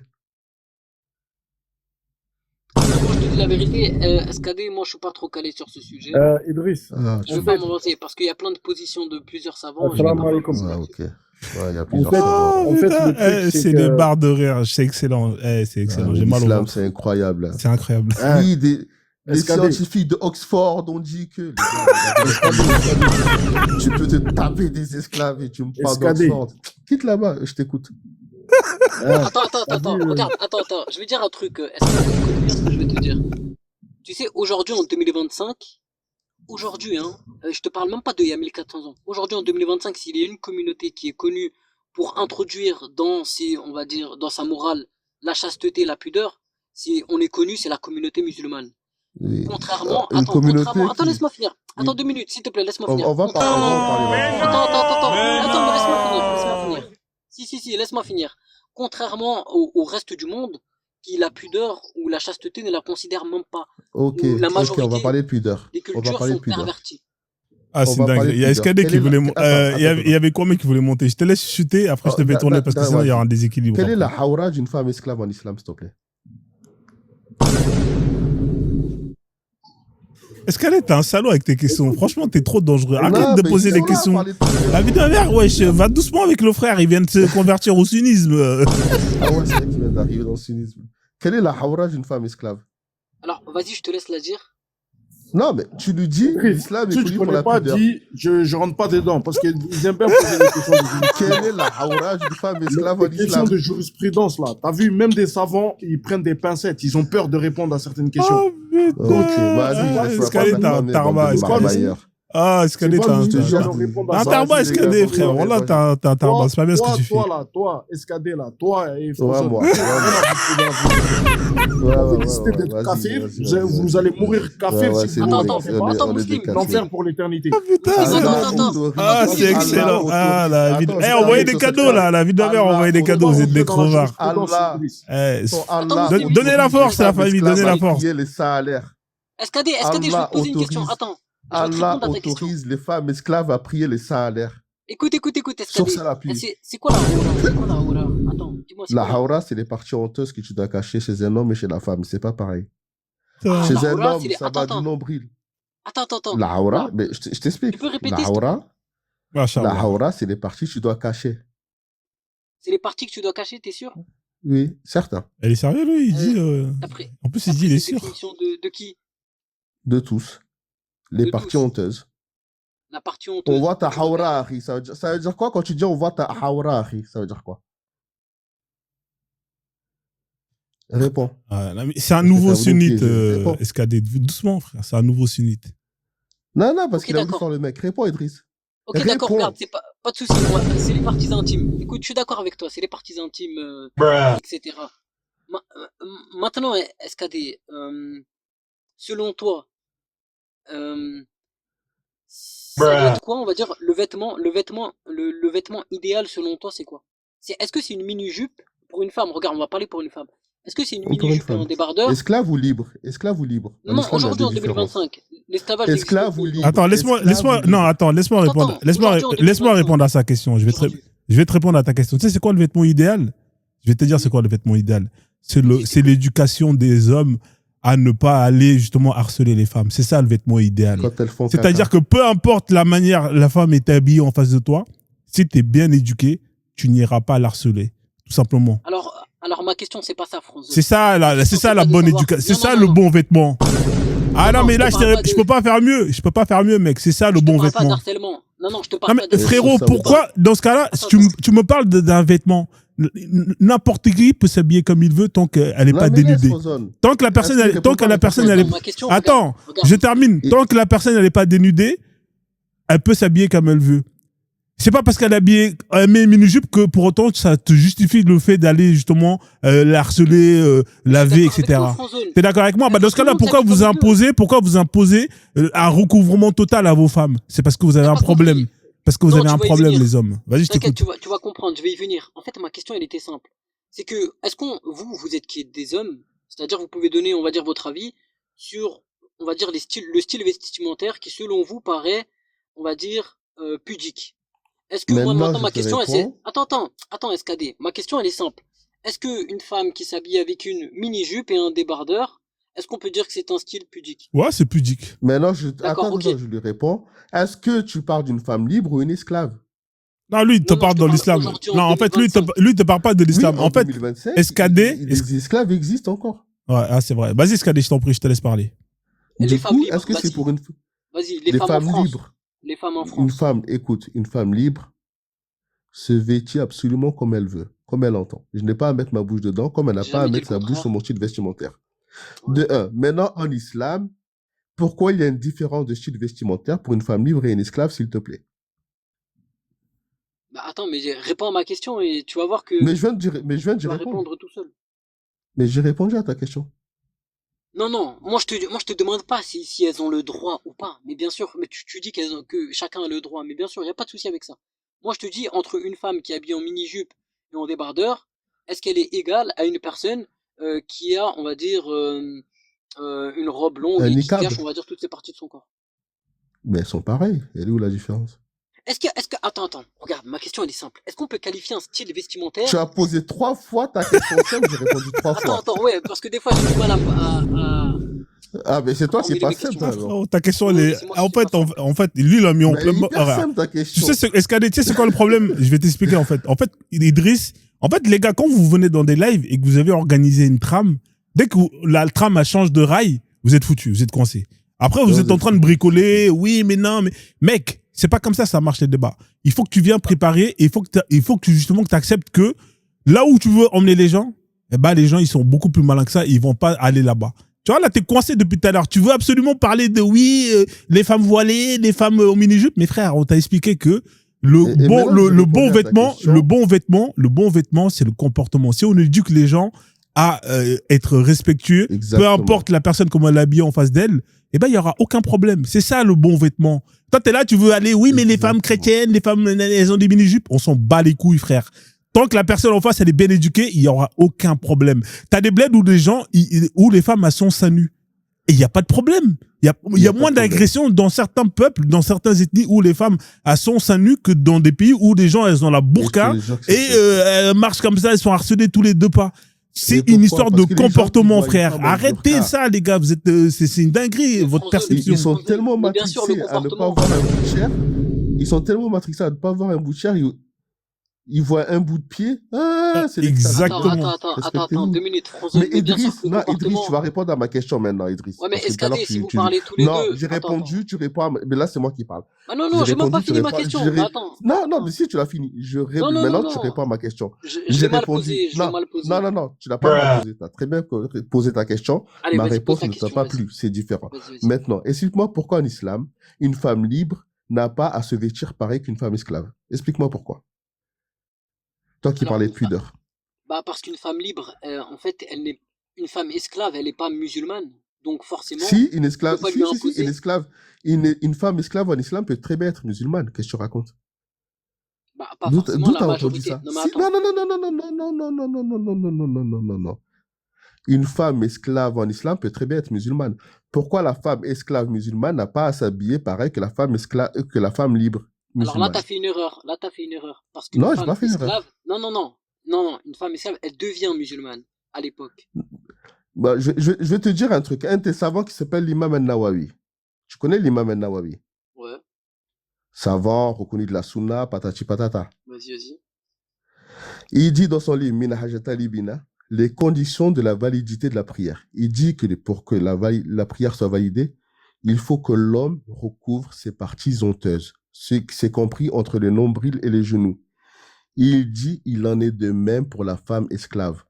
Moi, je te dis la vérité, SKD, moi, je suis pas trop calé sur ce sujet. Idriss, Ah, Je vais pas m'avancer parce qu'il y a plein de positions de plusieurs savants. Je vais Assalamu pas alaikum. m'avancer ah, là-dessus. ok. Ouais, il y a plusieurs fait, savants. en fait, le Putain, truc, c'est c'est que- des barres de rire. C'est excellent. C'est excellent. J'ai mal au L'islam, ventre. c'est incroyable. hein. C'est incroyable. Hein, Oui, les SKD. scientifiques de Oxford ont dit que tu peux te taper des esclaves et tu me parles SKD. d'Oxford. Quitte là-bas, je t'écoute. hein, Attends, regarde, attends, je vais dire un truc, SKD, écoute bien ce que je vais te dire. Tu sais, aujourd'hui, en 2025, aujourd'hui, hein, je te parle même pas d'il y a 1400 ans. Aujourd'hui, en 2025, s'il y a une communauté qui est connue pour introduire dans on va dire, dans sa morale, la chasteté, la pudeur, si on est connu, c'est la communauté musulmane. Oui. Contrairement, Une communauté attends, qui- laisse-moi finir. Attends Oui. 2 minutes, s'il te plaît, laisse-moi finir. On va parler là-dessus. Attends, mais laisse-moi finir. Si, laisse-moi finir. Contrairement au reste du monde, qui la pudeur ou la chasteté ne la considère même pas. Ok, La ok, majorité on va parler pudeur. Les On va cultures parler sont pudeur. perverties. Ah, On c'est va dingue. parler Il y a pudeur. SKD qui Quelle est voulait. la- Il y avait quoi, mec, qui voulait monter? Je te laisse chuter. Après, je te fais tourner parce que sinon, il y aura un déséquilibre. Quelle est la après. haoura d'une femme esclave en islam, s'il te plaît? SKD, t'es un salaud avec tes questions. Franchement, t'es trop dangereux. Non, Arrête de mais poser ils des sont là à questions. parler de pudeur. La vie d'un mère, wesh, va doucement avec le frère. Il vient de se convertir au sunnisme. Ah ouais, c'est vrai qu'il vient d'arriver dans le cynisme. Quelle est la haoura d'une femme esclave? Alors, vas-y, je te laisse la dire. Non, mais tu lui dis, Idriss, l'islam est si tu connu pour connais la pas, pudeur. dis, je rentre pas dedans, parce qu'ils aiment bien poser des questions de Quelle est la haoura d'une femme esclave en Les questions islam? de jurisprudence, là. T'as vu, même des savants, ils prennent des pincettes. Ils ont peur de répondre à certaines questions. Oh, putain. Ok, vas-y, je laisse SKD, pas t'as un faire tarma. bande de SKD. marmailleurs. Ah, Escadé, C'est pas t'as lui, je te jure. répondre à Ah, ça. t'as un bon Vas-y, les gars, Escadé, vas-y, frère. vas-y, Voilà, vas-y. c'est pas bien ce que tu fais. Toi, Escadé, là, toi et Ouais, Frozone. moi. Ouais, la félicité d'être Vas-y, kafir, vas-y, vous allez mourir kafir Ouais, si c'est vous bon, ne Attends, les faites gars, pas. attends, on est Muslim. des L'enfer kafir. pour l'éternité. Putain, c'est Attends. Ah, c'est excellent. Ah, la vie. Eh, envoyez des cadeaux, là. La vie de ma mère, envoyez des cadeaux. Vous êtes des crevards. Allah. Eh, Ton Attends, Allah Muslim, donnez la force à la famille, donnez la esclaves à force. prier les salaires. Escadé, je vais te Allah poser une question. autorise. Attends, je vais te Allah répondre à ta question. autorise les femmes esclaves à prier les salaires. Écoute, Sur Escadé. ça l'appli. C'est quoi la Haoura? C'est quoi la Haoura? Attends, dis-moi, c'est La quoi haoura, c'est les parties honteuses que tu dois cacher chez un homme et chez la femme. C'est pas pareil. Putain. Chez la un haoura, homme, c'est les- ça va attends. du nombril. Attends. La haoura, Là, mais je t'explique. tu peux répéter, La s'il te plaît? haoura, Machallah. la haoura, c'est les parties que tu dois cacher. C'est les parties que tu dois cacher, t'es sûr? Oui, certain. Elle est sérieux, lui? Il dit. Après, En plus, il dit, il est sûr. définition de qui? De tous. Les De parties tous. honteuses. La partie honteuse. On voit ta haoura, Akhi. Ça veut dire quoi quand tu dis on voit ta haoura, Akhi? Ça veut dire quoi? Réponds. Ah, non, mais c'est un nouveau Parce que t'as voulu sunnite, piéger. Réponds. Escadé. Doucement, frère. C'est un nouveau sunnite. Non, parce Ok, qu'il a voulu d'accord. faire le mec. Réponds, Idriss. Ok, d'accord, Réponds. regarde, c'est pas de soucis, moi, c'est les parties intimes. Écoute, je suis d'accord avec toi, c'est les parties intimes, etc. Maintenant, SKD, selon toi, ça doit être quoi, on va dire, le vêtement idéal selon toi, c'est quoi? Est-ce que c'est une mini-jupe pour une femme? Regarde, on va parler pour une femme. Est-ce que c'est une Pour une mini-jupe et femme. un débardeur? Esclave ou libre? Esclave ou libre? Non, islam, il y a aujourd'hui, deux en différences. 2025, l'esclavage Esclave n'existe ou plus. libre? Attends, laisse-moi répondre. Attends, aujourd'hui, en Laisse-moi 2025. répondre à sa question. Je vais te répondre à ta question. Tu sais, c'est quoi le vêtement idéal? Je vais te dire, c'est quoi le vêtement idéal? C'est l'éducation des hommes à ne pas aller justement harceler les femmes. C'est ça le vêtement idéal. Quand elles font C'est-à-dire que peu importe la manière la femme est habillée en face de toi, si tu es bien éduqué, tu n'iras pas l'harceler. Tout simplement. Alors ma question, c'est pas ça, Franzo. C'est ça, c'est ça la bonne éducation. C'est ça le bon vêtement. Ah non, mais là, je peux pas faire mieux. Je peux pas faire mieux, mec. C'est ça le bon Je te parle pas vêtement. d'harcèlement. Non, je te Non, parle mais pas de frérot, ça, pourquoi, dans ce cas-là, si tu me parles d'un vêtement, n'importe qui peut s'habiller comme il veut tant qu'elle n'est pas dénudée. Tant que la personne, elle est... Ma question, Attends, regarde. je termine. Tant que la personne, elle n'est pas dénudée, elle peut s'habiller comme elle veut. C'est pas parce qu'elle met une mini-jupe que pour autant ça te justifie le fait d'aller justement la harceler, laver, etc. T'es d'accord avec moi? Bah, dans ce cas-là, pourquoi vous imposez un recouvrement total à vos femmes? C'est parce que vous avez un problème. Parce que vous avez un problème, les hommes. Vas-y, je T'inquiète, t'écoute. tu vas comprendre, je vais y venir. En fait, ma question, elle était simple. C'est que, est-ce qu'on, vous êtes qui êtes des hommes, c'est-à-dire vous pouvez donner, on va dire, votre avis sur, on va dire, le style vestimentaire qui, selon vous, paraît, on va dire, pudique. Est-ce que moi, maintenant, ma question, c'est, attends, SKD, ma question, elle est simple. Est-ce que une femme qui s'habille avec une mini-jupe et un débardeur, est-ce qu'on peut dire que c'est un style pudique? Ouais, c'est pudique. Maintenant, attends, je lui réponds. Est-ce que tu parles d'une femme libre ou une esclave? Non, lui, il te parle dans l'islam. Non, en fait, lui, il te parle pas de l'islam. Oui, en fait, 2025, SKD. Les esclaves existent encore. Ouais, c'est vrai. Vas-y, SKD, je t'en prie, je te laisse parler. Et Du les femmes coup, libres, est-ce que c'est pour une. Vas-y, Les femmes en femmes France. libres. Les femmes en France. Une femme libre se vêtit absolument comme elle veut, comme elle entend. Je n'ai pas à mettre ma bouche dedans, comme elle n'a pas à mettre sa bouche sur mon style vestimentaire. De un, maintenant en islam, pourquoi il y a une différence de style vestimentaire pour une femme libre et une esclave, s'il te plaît? Bah attends, mais réponds à ma question et tu vas voir que Mais je viens de tu vas répondre. répondre tout seul. Mais j'ai répondu à ta question. Non, moi je te demande pas si elles ont le droit ou pas. Mais bien sûr, mais tu dis que chacun a le droit. Mais bien sûr, il n'y a pas de souci avec ça. Moi je te dis, entre une femme qui est habillée en mini-jupe et en débardeur, est-ce qu'elle est égale à une personne qui a, on va dire, une robe longue et qui cache, on va dire, toutes les parties de son corps? Mais elles sont pareilles. Elle est où la différence? Attends, regarde, ma question elle est simple. Est-ce qu'on peut qualifier un style vestimentaire? Tu as posé 3 fois ta question simple, j'ai répondu 3 fois. Attends, ouais, parce que des fois j'ai du mal à... Ah, mais c'est toi, c'est pas simple. Oh, ta question, elle est. En fait, lui, il a mis en plein. Simple ta question. Tu sais, SKD, tu sais, c'est quoi le problème? Je vais t'expliquer, en fait. En fait, Idriss, les gars, quand vous venez dans des lives et que vous avez organisé une trame, dès que la trame change de rail, vous êtes foutu, vous êtes coincé. Après, vous êtes en train de bricoler. Oui, mais non, mais. Mec, c'est pas comme ça marche les débats. Il faut que tu viennes préparer et il faut que justement que tu acceptes que là où tu veux emmener les gens, eh ben, les gens, ils sont beaucoup plus malins que ça, ils vont pas aller là-bas. Tu vois, là, t'es coincé depuis tout à l'heure. Tu veux absolument parler de, oui, les femmes voilées, les femmes au mini-jupe. Mais frère, on t'a expliqué que Et maintenant, je le bon répondais à ta vêtement, question. le bon vêtement, c'est le comportement. Si on éduque les gens à être respectueux, peu Exactement. importe la personne comment elle est habillée en face d'elle, eh ben, il y aura aucun problème. C'est ça, le bon vêtement. Toi, t'es là, tu veux aller, oui, mais les femmes Exactement. chrétiennes, les femmes, elles ont des mini-jupes. On s'en bat les couilles, frère. Tant que la personne en face, elle est bien éduquée, il y aura aucun problème. T'as des bleds où où les femmes, elles sont seins nus. Et il n'y a pas de problème. Il y a pas de moins problème. d'agressions dans certains peuples, dans certaines ethnies où les femmes elles sont seins nus que dans des pays où les gens elles ont la burqa Et que les gens et acceptent. elles marchent comme ça, elles sont harcelées tous les deux pas. C'est Et une pourquoi? histoire de Parce que les gens qui comportement, voient une frère. femme en Arrêtez burqa, ça, les gars. Vous êtes, c'est une dinguerie, Mais votre Franzo, perception. ils sont Franzo, tellement mais bien sûr, le matrixés à ne pas comportement. voir un bout de chair. Ils sont tellement matrixés à ne pas voir un bout de chair. Ils voient un bout de pied. Ah, c'est Exactement. Attends, 2 minutes, Franzo. Mais Mais bien sûr Idriss, que le non, Idriss, comportement. tu vas répondre à ma question maintenant, Idriss. Ouais, mais Parce que tout à l'heure, Escadé, si vous parlez tous les Non, deux. j'ai Attends, répondu, tu réponds mais là, c'est moi qui parle. Ah non, j'ai même pas fini ma question. Mais attends. Non, mais si, tu l'as fini. Maintenant, tu réponds à ma question. Je J'ai l'ai mal répondu. posé, je l'ai mal posé. Non, tu l'as pas mal posé. Tu as très bien posé ta question. Allez, Ma vas-y, réponse pose ta ne t'a question, pas vas-y. plu. C'est différent. Vas-y. Maintenant, explique-moi pourquoi en islam, une femme libre n'a pas à se vêtir pareil qu'une femme esclave. Explique-moi pourquoi. Toi qui Alors, parlais de pudeur. Bah, parce qu'une femme libre, en fait, une femme esclave, elle n'est pas musulmane. Donc, forcément. Si, une esclave, faut pas lui imposer. une esclave, une femme esclave en islam peut très bien être musulmane. Qu'est-ce que tu racontes? Bah, pas D'où forcément la t'as entendu majorité. ça? Non, mais Si, attends. non. Une femme esclave en islam peut très bien être musulmane. Pourquoi la femme esclave musulmane n'a pas à s'habiller pareil que la femme esclave, que la femme libre musulmane? Alors là, t'as fait une erreur. Parce que Non, j'ai pas fait une erreur. Non, une femme esclave, elle devient musulmane à l'époque. Bah, je vais te dire un truc. Un de tes savants qui s'appelle l'imam al-Nawawi. Tu connais l'imam al-Nawawi? Ouais, Savant, reconnu de la sunna, patati patata. vas-y. Il dit dans son livre Minhaj al-Talibina les conditions de la validité de la prière. Il dit que pour que la prière soit validée, il faut que l'homme recouvre ses parties honteuses, c'est compris entre le nombril et les genoux. Il dit il en est de même pour la femme esclave,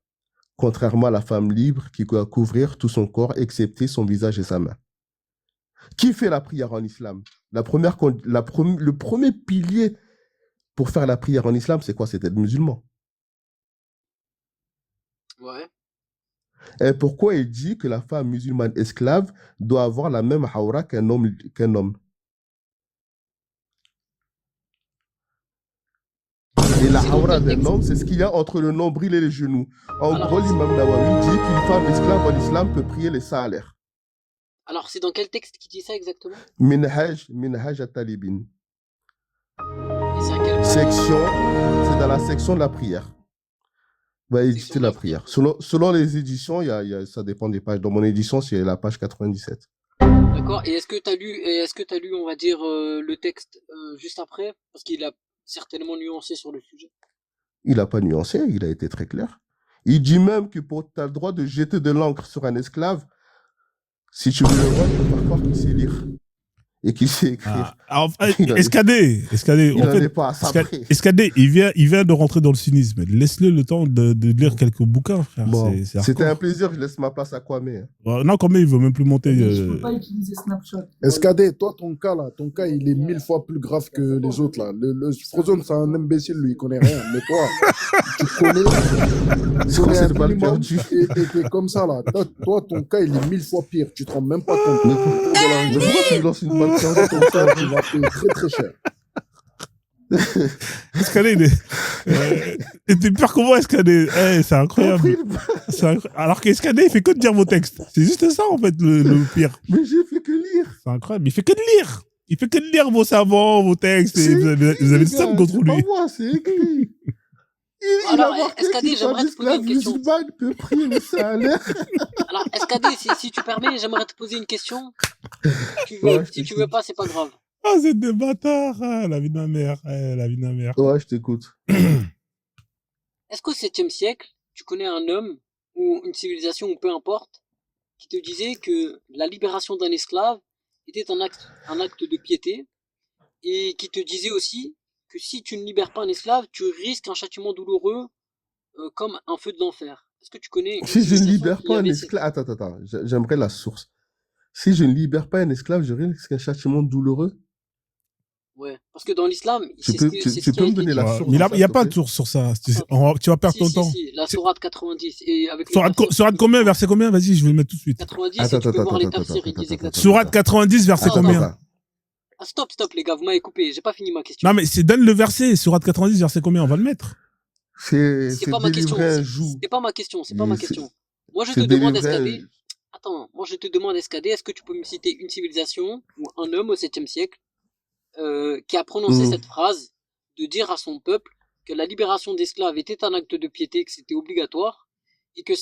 contrairement à la femme libre qui doit couvrir tout son corps excepté son visage et sa main. Qui fait la prière en islam? Le premier pilier pour faire la prière en islam, c'est quoi? C'est d'être musulman. Ouais. Et pourquoi il dit que la femme musulmane esclave doit avoir la même hawra qu'un homme? Et la hawra d'un homme, c'est ce qu'il y a entre le nombril et les genoux. En gros, l'imam Nawawi dit qu'une femme esclave en islam peut prier les salaires. Alors, c'est dans quel texte qui dit ça exactement? Minhaj al-Talibin. C'est dans la section de la prière. Va éditer la prière. Selon les éditions, ça dépend des pages. Dans mon édition, c'est la page 97. D'accord. Et est-ce que t'as lu, on va dire, le texte juste après? Parce qu'il a certainement nuancé sur le sujet. Il n'a pas nuancé, il a été très clair. Il dit même que tu as le droit de jeter de l'encre sur un esclave. Si tu veux le voir, il faut faire croire qu'il sait lire. Et qu'il sait écrire. Escadé, il n'en est pas à ça près. Escadé, il vient de rentrer dans le cynisme. Laisse-le le temps de lire quelques bouquins, frère. Bon, c'était un plaisir, je laisse ma place à Kwame. Non, Kwame, il veut même plus monter. Je ne peux pas utiliser Snapchat. Escadé, toi, ton cas, il est 1000 fois plus grave que les autres, là. Le Frozone, c'est un imbécile, lui, il connaît rien. Mais toi, tu connais. C'est quoi cette balle perdue? Et t'es comme ça, là. Toi, ton cas, il est 1000 fois pire. Tu te rends même pas compte. Mais pourquoi tu lances une balle perdue? Ton cas, tu vas payer très, très cher. Escadé, t'es pire que moi, Escadé. C'est incroyable. Alors qu'Escadé, il fait que de dire vos textes. C'est juste ça, en fait, le pire. Mais j'ai fait que lire. C'est incroyable. Il fait que de lire. Il fait que de lire vos savants, vos textes. Et vous avez ça contre lui. C'est pas moi, c'est écrit. Alors, Escadé, j'aimerais te poser une question. Peut prier le salaire. Alors, Escadé, si tu permets, j'aimerais te poser une question. Si tu veux pas, c'est pas grave. Ah, c'est des bâtards. Ah, la vie de ma mère. La vie de ma mère. Ouais, je t'écoute. Est-ce qu'au 7e siècle, tu connais un homme ou une civilisation ou peu importe qui te disait que la libération d'un esclave était un acte de piété et qui te disait aussi que si tu ne libères pas un esclave, tu risques un châtiment douloureux comme un feu de l'enfer? Est-ce que tu connais une Si je ne civilisation libère qui pas un avait esclave... Attends. J'aimerais la source. Si je ne libère pas un esclave, je risque un châtiment douloureux. Ouais, parce que dans l'islam, Tu c'est ce peux, que tu, c'est ce tu qui a peux me été donner dit. la Ouais, source mais de il ça, n'y a s'il te pas de plaît? source sur ça. Attends. Tu vas perdre ton temps. Si, la C'est- sourate 90 et avec les tafsirs, tu Sourate peux combien, voir verset combien? Vas-y, je vais le mettre tout de suite. 90 et tu peux voir les tafsirs, ils disent exactement. Sourate 90, verset Attends, combien? Ah, stop, les gars, vous m'avez coupé, j'ai pas fini ma question. Non, mais donne le verset. Sourate 90, verset combien? On va le mettre. C'est C'est pas ma question, délivrer un joug. c'est pas ma question, c'est pas Et ma c'est- question. Moi je C'est te demande délivrer un... SKD, attends, moi je te demande SKD, est-ce que tu peux me citer une civilisation ou un homme au 7e siècle qui a prononcé Hmm. cette phrase de dire à son peuple que la libération d'esclaves était un acte de piété, que c'était obligatoire et que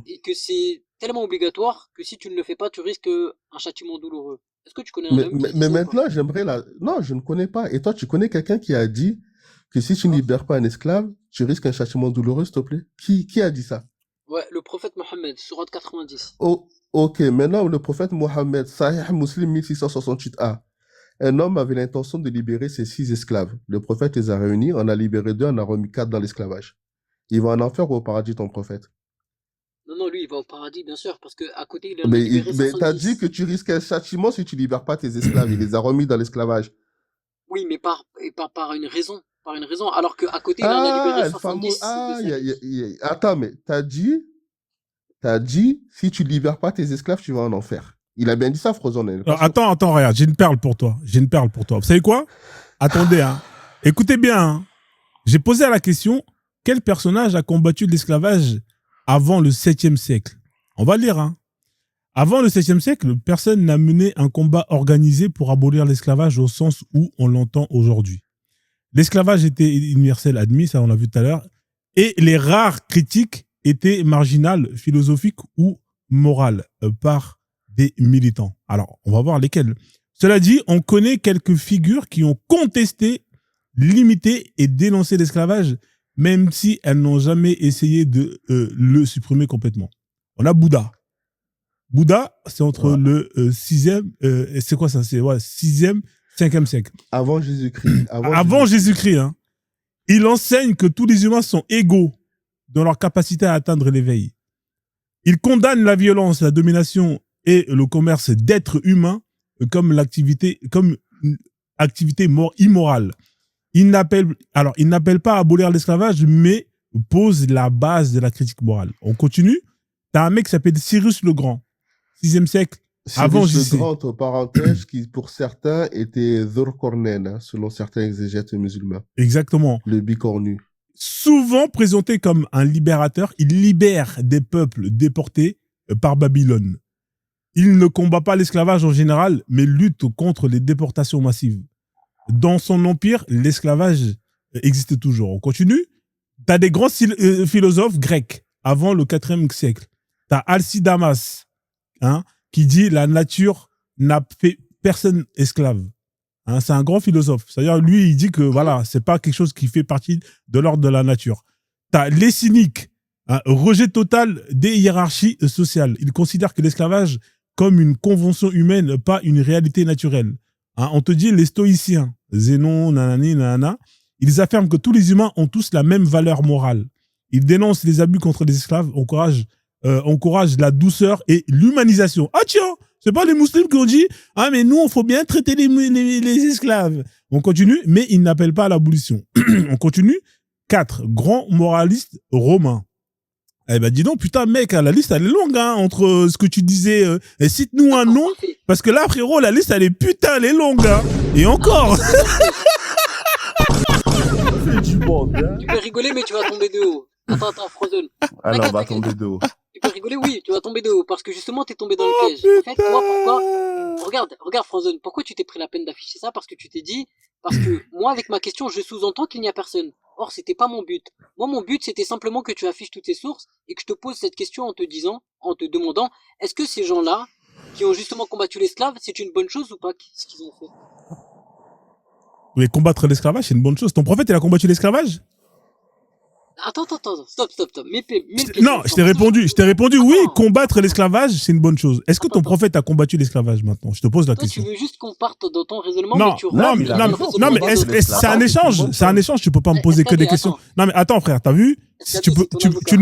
et que c'est tellement obligatoire que si tu ne le fais pas, tu risques un châtiment douloureux. Est-ce que tu connais un Mais, homme qui mais, a dit mais ça ou pas? maintenant, j'aimerais la... Non, je ne connais pas. Et toi, tu connais quelqu'un qui a dit que si tu ne Ah. libères pas un esclave, tu risques un châtiment douloureux, s'il te plaît? Qui a dit ça? Ouais, le prophète Mohammed, sourate 90. Oh, ok, maintenant, le prophète Mohammed, Sahih Muslim 1668a. Un homme avait l'intention de libérer ses 6 esclaves. Le prophète les a réunis, en a libéré 2, en a remis 4 dans l'esclavage. Il va en enfer ou au paradis, ton prophète? Non, lui, il va au paradis, bien sûr, parce qu'à côté, il en a Mais, libéré mais t'as 70. dit que tu risques un châtiment si tu libères pas tes esclaves. Il les a remis dans l'esclavage. Oui, mais par une raison. Par une raison. Alors qu'à côté, il en a libéré Ah, le fameux... 70 Ah, de sa vie. attends, mais t'as dit, si tu libères pas tes esclaves, tu vas en enfer. Il a bien dit ça, Frozone. elle est pas sûre. Attends, regarde, j'ai une perle pour toi. Vous savez quoi? Attendez, hein. Écoutez bien, hein. J'ai posé la question, quel personnage a combattu l'esclavage avant le 7e siècle? On va lire, hein. Avant le 7e siècle, personne n'a mené un combat organisé pour abolir l'esclavage au sens où on l'entend aujourd'hui. L'esclavage était universel admis, ça on l'a vu tout à l'heure, et les rares critiques étaient marginales, philosophiques ou morales par des militants. Alors, on va voir lesquels. Cela dit, on connaît quelques figures qui ont contesté, limité et dénoncé l'esclavage, même si elles n'ont jamais essayé de le supprimer complètement. On a Bouddha. Bouddha, c'est entre le 6e, c'est quoi ça? C'est 6e, 5e siècle. Avant Jésus-Christ. Avant Jésus-Christ, hein. Il enseigne que tous les humains sont égaux dans leur capacité à atteindre l'éveil. Il condamne la violence, la domination et le commerce d'êtres humains comme une activité immorale. Il n'appelle pas à abolir l'esclavage, mais pose la base de la critique morale. On continue. T'as un mec qui s'appelle Cyrus le Grand, 6e siècle, avant Cyrus Jésus. le Grand, entre parenthèses, qui pour certains était Dhul-Qarnayn, hein, selon certains exégètes musulmans. Exactement. Le bicornu. Souvent présenté comme un libérateur, il libère des peuples déportés par Babylone. Il ne combat pas l'esclavage en général, mais lutte contre les déportations massives. Dans son empire, l'esclavage existe toujours. On continue. Tu as des grands philosophes grecs avant le 4e siècle. Tu as Alcidamas, hein, qui dit la nature n'a fait personne esclave. Hein, c'est un grand philosophe. C'est-à-dire, lui, il dit que voilà, c'est pas quelque chose qui fait partie de l'ordre de la nature. Tu as les cyniques, hein, rejet total des hiérarchies sociales. Ils considèrent que l'esclavage comme une convention humaine, pas une réalité naturelle. Hein, on te dit les stoïciens, Zénon, nanani, nanana, ils affirment que tous les humains ont tous la même valeur morale. Ils dénoncent les abus contre les esclaves, encouragent la douceur et l'humanisation. Ah tiens, c'est pas les musulmans qui ont dit « Ah mais nous, il faut bien traiter les esclaves ». On continue, mais ils n'appellent pas à l'abolition. On continue. 4 grands moralistes romains. Eh ben dis donc, putain mec, la liste elle est longue, hein, entre ce que tu disais. Cite-nous un nom, parce que là frérot, la liste elle est elle est longue. Hein. Et encore. C'est du monde, hein. Tu peux rigoler, mais tu vas tomber de haut. Attends, Frozen. Alors, on va T'inquiète. tomber de haut. Tu peux rigoler, oui, tu vas tomber de haut, parce que justement, t'es tombé dans le piège. En fait, moi, pourquoi regarde, Frozen, pourquoi tu t'es pris la peine d'afficher ça? Parce que tu t'es dit, parce que moi, avec ma question, je sous-entends qu'il n'y a personne. Or, c'était pas mon but. Moi, mon but, c'était simplement que tu affiches toutes tes sources et que je te pose cette question en te demandant, est-ce que ces gens-là, qui ont justement combattu l'esclave, c'est une bonne chose ou pas, ce qu'ils ont fait? Mais combattre l'esclavage, c'est une bonne chose. Ton prophète, il a combattu l'esclavage? Attends, stop. Mets le pied Non, je t'ai répondu, oui, Attends. combattre l'esclavage, c'est une bonne chose. Est-ce que ton Attends. prophète a combattu l'esclavage maintenant? Je te pose la Toi, tu question. veux juste qu'on parte dans ton raisonnement, Non, mais tu non, il a non, raison. non, mais c'est un échange, tu peux pas me poser que des Attends. questions. Non, mais attends, frère, t'as vu? Si tu Escadé, peux, c'est ton tu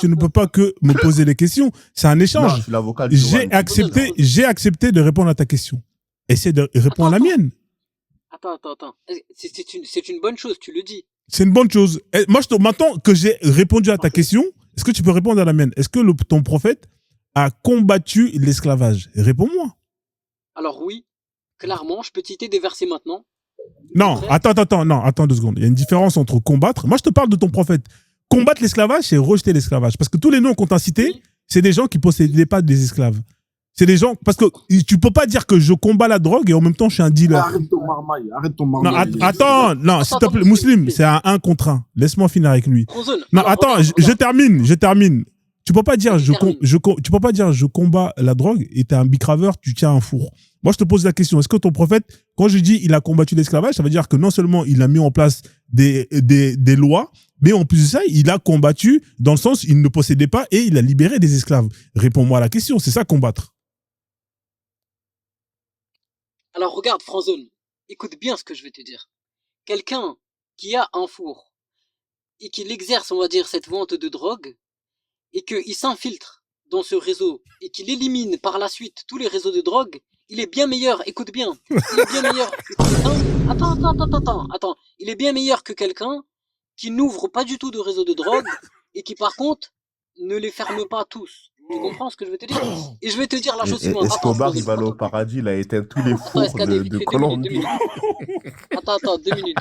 ne peux pas que me poser des questions. C'est un Non, échange. je suis l'avocat du J'ai Johan. accepté de répondre à ta question. Essaie de répondre à la mienne. Attends. C'est une bonne chose, tu le dis. C'est une bonne chose. Et moi, maintenant que j'ai répondu à ta question, est-ce que tu peux répondre à la mienne? Est-ce que ton prophète a combattu l'esclavage? Réponds-moi. Alors oui, clairement, je peux citer des versets maintenant. Non, attends 2 secondes. Il y a une différence entre combattre. Moi, je te parle de ton prophète. Combattre l'esclavage, c'est rejeter l'esclavage. Parce que tous les noms qu'on t'a cités, Oui. c'est des gens qui possédaient pas des esclaves. C'est des gens, parce que tu peux pas dire que je combats la drogue et en même temps je suis un dealer. Arrête ton marmaille. Non, attends, s'il te plaît, Mousselim, c'est un 1 contre 1. Laisse-moi finir avec lui. Frozone, Non, alors, attends, regarde. je termine. Tu peux pas dire Termine. tu peux pas dire je combats la drogue et t'es un bicraveur, tu tiens un four. Moi, je te pose la question, est-ce que ton prophète, quand je dis il a combattu l'esclavage, ça veut dire que non seulement il a mis en place des lois, mais en plus de ça, il a combattu dans le sens il ne possédait pas et il a libéré des esclaves. Réponds-moi à la question, c'est ça combattre. Alors regarde, Frozone, écoute bien ce que je vais te dire. Quelqu'un qui a un four et qui l'exerce, on va dire, cette vente de drogue, et qu'il s'infiltre dans ce réseau et qu'il élimine par la suite tous les réseaux de drogue, il est bien meilleur, écoute bien, il est bien meilleur que quelqu'un. Attends, il est bien meilleur que quelqu'un qui n'ouvre pas du tout de réseau de drogue et qui par contre ne les ferme pas tous. Tu comprends ce que je veux te dire? Et je vais te dire la chose suivante. Escobar, Attends, il va aller au paradis, il a éteint tous les fours Escadé, de vite fait, 2 Colombie. minutes. Attends, 2 minutes.